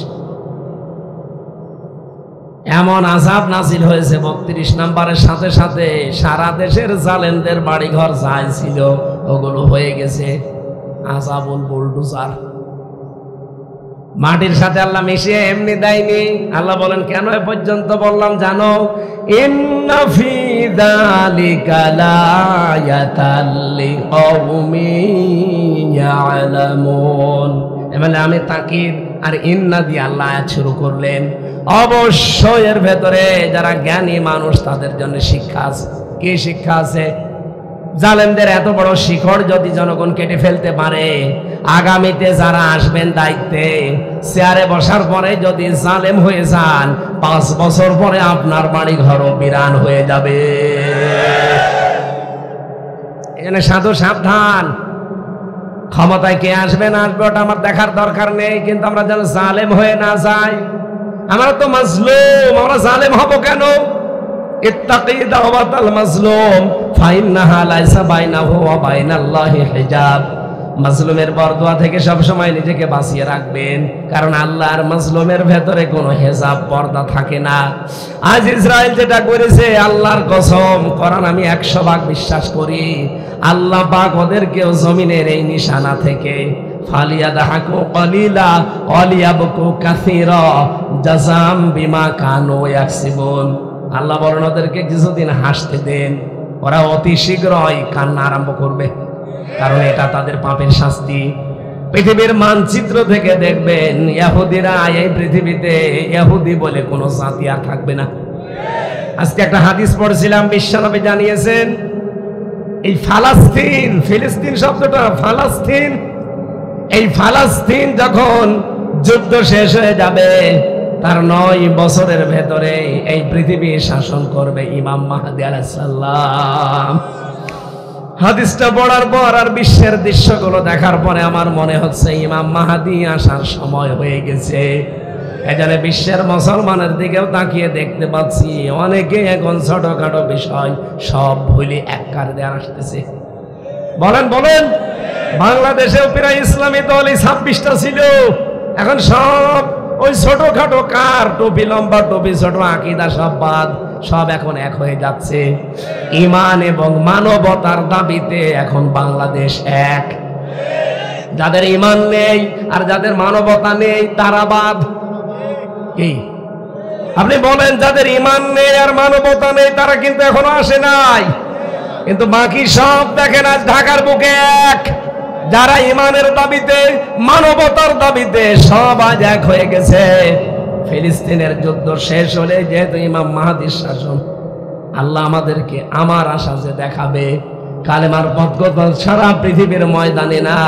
এমন আযাব নাজিল হয়েছে 32 নম্বরের সাথে সাথে সারা দেশের জালেমদের বাড়িঘর যাই ছিল ওগুলো হয়ে গেছে আযাবুল বুলডোজার। মাটির সাথে আল্লাহ মিশিয়ে এমনি দেয়নি। আল্লাহ বলেন, কেন এ পর্যন্ত বললাম জানো? ইন্না ফি যালিকা লায়াতাল লিকাউমিন ইয়ালামুন। মানে আমি তাকিদ আর ইন্না দিয়ে আল্লাহ আয়াত শুরু করলেন। অবশ্যই এর ভেতরে যারা জ্ঞানী মানুষ তাদের জন্য শিক্ষা আছে। কি শিক্ষা আছে? জালেমদের এত বড় শিকড় যদি জনগণ কেটে ফেলতে পারে, আগামীতে যারা আসবেন দায়িত্বে, চেয়ারে বসার পরে যদি জালেম হয়ে যান, 5 বছর পরে আপনার বাড়ি ঘরও বিরান হয়ে যাবে। এখানে সাধু সাবধান। ক্ষমতায় কে আসবে না আসবে ওটা আমার দেখার দরকার নেই, কিন্তু আমরা যেন জালেম হয়ে না যাই। আমরা তো মাজলুম, আমরা জালেম হব কেন? ইত্তাকি দাওয়াতাল মাজলুম ফাইন্নাহা লাইসা বাইনাহু ওয়া বাইনাল্লাহি হিজাব। মাজলুমের বরদোয়া থেকে সব সময় নিজেকে বাঁচিয়ে রাখবেন, কারণ আল্লাহ আর মাজলুমের ভেতরে কোনো হিজাব পর্দা থাকে না। আজ ইসরায়েল যেটা করেছে, আল্লাহর কসম, কোরআন আমি 100 ভাগ বিশ্বাস করি, আল্লাহ পাক ওদেরকেও জমিনের এই নিশানা থেকে ফালিয়াদহাকু কলিলা ওয়ালিয়াবকু কাসীরা জাযাম বিমা কানু ইয়াকসিবুন। আল্লাহ বলেন ওদেরকে কিছুদিন হাসতে দেন, ওরা অতি শীঘ্রই কান্না আরম্ভ করবে, কারণ এটা তাদের পাপের শাস্তি। পৃথিবীর মানচিত্র থেকে দেখবেন ইহুদিরা এই পৃথিবীতে ইহুদি বলে কোনো জাতি আর থাকবে না। আজকে একটা হাদিস পড়ছিলাম, বিশ্বনবী জানিয়েছেন এই ফিলিস্তিন শব্দটা ফালাস্তিন, এই ফালাস্তিন যখন যুদ্ধ শেষ হয়ে যাবে, তার 9 বছরের ভেতরে এই পৃথিবী শাসন করবে ইমাম মাহদী আলাইহিস সালাম। হাদিসটা পড়ার পর আর বিশ্বের দৃশ্যগুলো দেখার পরে আমার মনে হচ্ছে ইমাম মাহদী আসার সময় হয়ে গেছে। এজন্য বিশ্বের মুসলমানের দিকেও তাকিয়ে দেখতে পাচ্ছি অনেকে এখন ছোটখাটো বিষয় সব ভুলে এক কারণে আসতেছে। বলেন বাংলাদেশেও প্রায় ইসলামী দল 26টা ছিল, এখন সব ওই ছোটখাটো কার টুপি লম্বা টুপি ছোট আকীদা সব বাদ, সব এখন এক হয়ে যাচ্ছে। ঈমান এবং মানবতার দাবিতে এখন বাংলাদেশ এক। যাদের ঈমান নেই আর যাদের মানবতা নেই তারা বাদ। কি আপনি বলেন? যাদের ঈমান নেই আর মানবতা নেই তারা কিন্তু এখনো আসে নাই, কিন্তু বাকি সব দেখেন আজ ঢাকার বুকে এক। যারা ঈমানের দাবিতে মানবতার দাবিতে সব আজ এক হয়ে গেছে। ফিলিস্তিনের যুদ্ধ শেষ হলে যেহেতু ইমাম মাহদীর শাসন, আল্লাহ আমাদেরকে আমার আশা যে দেখাবে কালেমার পথ সারা পৃথিবীর ময়দানে না,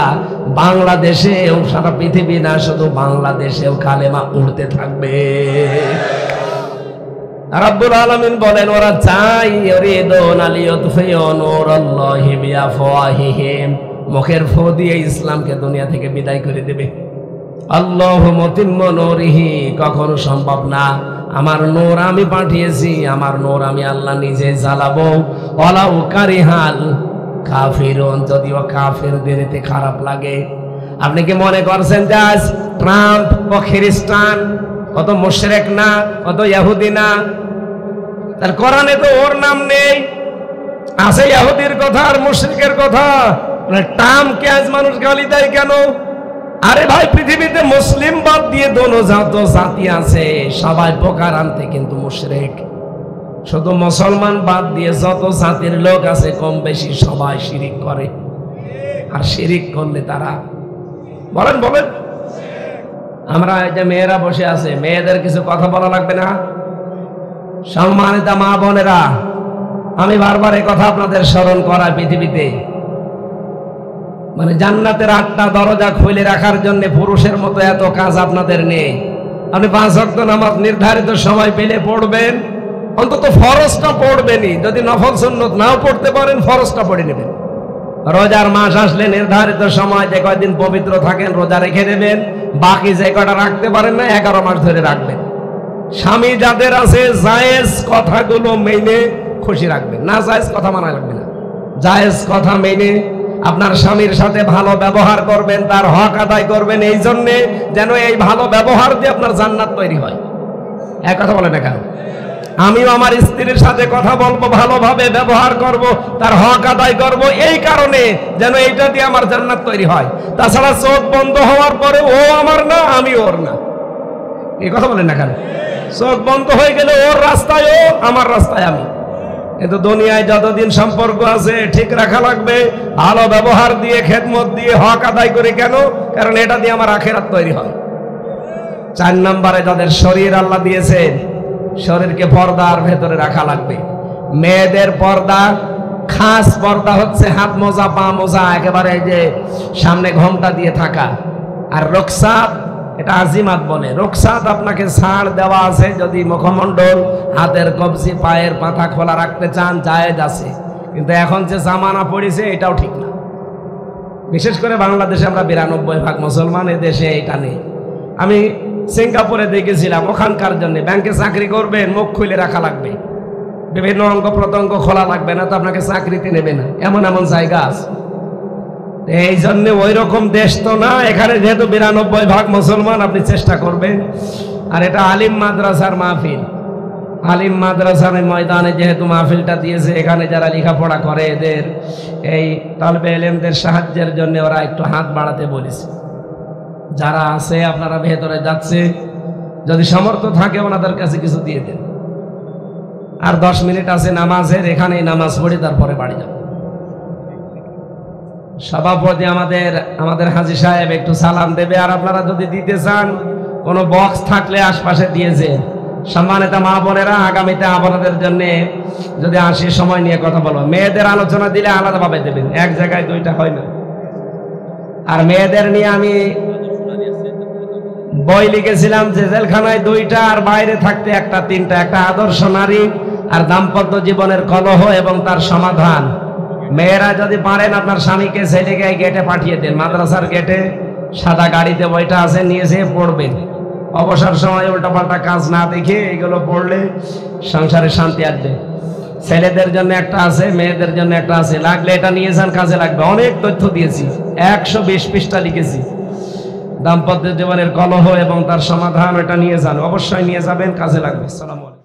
বাংলাদেশেও, সারা পৃথিবী না শুধু বাংলাদেশেও কালেমা উঠতে থাকবে। রাব্বুল আলামিন বলেন ওরা চাই ইউরিদুনা লিইউতফিউ নূরাল্লাহি বিআফওয়াহিহিম, মুখের ফু দিয়ে ইসলামকে দুনিয়া থেকে বিদায় করে দেবে। আল্লাহু মুতিম্মু নূরিহি কখনো সম্ভব না। আমার নূর আমি পাঠিয়েছি, আমার নূর আমি আল্লাহ নিজে জ্বালাবো। ওয়ালাউ কারিহাল কাফিরুন, যদিও কাফিরদের এতে খারাপ লাগে। আপনি কি মনে করছেন যে আজ ট্রাম্প ও খ্রিস্টান কত মুশরিক না, কত ইহুদি না? তার কোরআনে তো ওর নাম নেই, আছে ইহুদির কথা আর মুশরিকের কথা। ট্রাম্পকে আজ মানুষ গালি দেয় কেন? আরে ভাই, পৃথিবীতে মুসলিম বাদ দিয়ে দোনো জাতি আছে, সবাই প্রকার আনতে কিন্তু মুশরিক। শুধু মুসলমান বাদ দিয়ে যত জাতির লোক আছে কম বেশি সবাই শিরিক করে। আর শিরিক করলে তারা বলেন বলেন, আমরা এই যে মেয়েরা বসে আছে, মেয়েদের কিছু কথা বলা লাগবে না? সম্মানিত মা বোনেরা, আমি বারবার এই কথা আপনাদের স্মরণ করা, পৃথিবীতে মানে জান্নাতের 8টা দরজা খুলে রাখার জন্য পুরুষের মতো এত কাজ আপনাদের নেই। আপনি 5 ওয়াক্ত নামাজ নির্ধারিত সময় পেলে পড়বেন, অন্তত ফরজটা পড়বেনই। যদি নফল সুন্নত নাও পড়তে পারেন, ফরজটা পড়ে নেবেন। রোজার মাস আসলে নির্ধারিত সময় যে কয়দিন পবিত্র থাকেন রোজা রেখে দেবেন, বাকি যে কয়টা রাখতে পারেন না 11 মাস ধরে রাখবেন। স্বামী যাদের আছে জায়েজ কথাগুলো মেনে খুশি রাখবেন, না জায়েজ কথা মানা লাগবে না। জায়েজ কথা মেনে আপনার স্বামীর সাথে ভালো ব্যবহার করবেন, তার হক আদায় করবেন, এই জন্যে যেন এই ভালো ব্যবহার দিয়ে আপনার জান্নাত তৈরি হয়। এক কথা বলে না কেন? আমিও আমার স্ত্রীর সাথে কথা বলবো, ভালোভাবে ব্যবহার করব, তার হক আদায় করব, এই কারণে যেন এইটা দিয়ে আমার জান্নাত তৈরি হয়। তাছাড়া চোখ বন্ধ হওয়ার পরে ও আমার না, আমি ওর না, এই কথা বলেন না কেন? চোখ বন্ধ হয়ে গেলে ওর রাস্তায় ও, আমার রাস্তায় আমি। কিন্তু দুনিয়ায় যতদিন সম্পর্ক আছে ঠিক রাখা লাগবে, ভালো ব্যবহার দিয়ে, খেদমত দিয়ে, হক আদায় করে। কেন? কারণ এটা দিয়ে আমার আখিরাত তৈরি হয়। 4 নম্বরে, যাদের শরীর আল্লাহ দিয়েছেন, শরীরকে পর্দার ভেতরে রাখা লাগবে। মেয়েদের পর্দা, খাস পর্দা হচ্ছে হাত মোজা, পা মোজা, একেবারে যে সামনে ঘোমটা দিয়ে থাকা। আর রুখসাত, এটা আজিমাত বলে। রুখসাত আপনাকে ছাড় দেওয়া আছে, যদি মুখমণ্ডল, হাতের কবজি, পায়ের পাতা খোলা রাখতে চান, জায়েজ আছে। কিন্তু এখন যে জামানা পড়েছে এটাও ঠিক না। বিশেষ করে বাংলাদেশে আমরা 92% মুসলমান, এ দেশে এটা নেই। আমি সিঙ্গাপুরে দেখেছিলাম, ওখানকার জন্য ব্যাংকে চাকরি করবেন মুখ খুলে রাখা লাগবে, বিভিন্ন অঙ্গ প্রত্যঙ্গ খোলা লাগবে না, তো আপনাকে চাকরিতে নেবে না। এমন এমন জায়গা আছে। এই জন্য ওই রকম দেশ তো না। এখানে যেহেতু 92% মুসলমান, আপনি চেষ্টা করবেন। আর এটা আলিম মাদ্রাসার মাহফিল, আলিম মাদ্রাসার ময়দানে যেহেতু মাহফিলটা দিয়েছে, এখানে যারা লেখাপড়া করে এদের এই তালেবে ইলমদের সাহায্যের জন্য ওরা একটু হাত বাড়াতে বলেছে। যারা আছে আপনারা ভেতরে যাচ্ছে, যদি সামর্থ্য থাকে ওনাদের কাছে কিছু দিয়ে দেন। আর 10 মিনিট আছে নামাজের, এখানেই নামাজ পড়ে তারপরে বাড়ি যাব। সভাপতি আমাদের হাজী সাহেব একটু সালাম দেবে। আর আপনারা যদি দিতে চান, কোনো বক্স থাকলে আশপাশে দিয়েছে। সম্মানিত মা বোনেরা, আগামীতে আপনাদের জন্য যদি আসি, সময় নিয়ে কথা বলবো। মেয়েদের আলোচনা দিলে আলাদাভাবে দেবেন, এক জায়গায় 2টা হয় না। আর মেয়েদের নিয়ে আমি বই লিখেছিলাম যে জেলখানায় 2টা, আর বাইরে থাকতে 1টা, 3টা। একটা আদর্শ নারী আর দাম্পত্য জীবনের কলহ এবং তার সমাধান। মেয়েরা যদি পারেন আপনার স্বামীকে, ছেলেকে গেটে পাঠিয়ে দেন, মাদ্রাসার গেটে সাদা গাড়িতে বইটা আছে, নিয়ে যেয়ে পড়বেন। অবসর সময় উল্টাপাল্টা কাজ না দেখে এগুলো পড়লে সংসারে শান্তি আসবে। ছেলেদের জন্য একটা আছে, মেয়েদের জন্য একটা আছে। লাগলে এটা নিয়ে যান, কাজে লাগবে। অনেক তথ্য দিয়েছি, 120 পৃষ্ঠা লিখেছি। দাম্পত্য জীবনের কলহ এবং তার সমাধান, এটা নিয়ে যান, অবশ্যই নিয়ে যাবেন, কাজে লাগবে। আসসালামু আলাইকুম।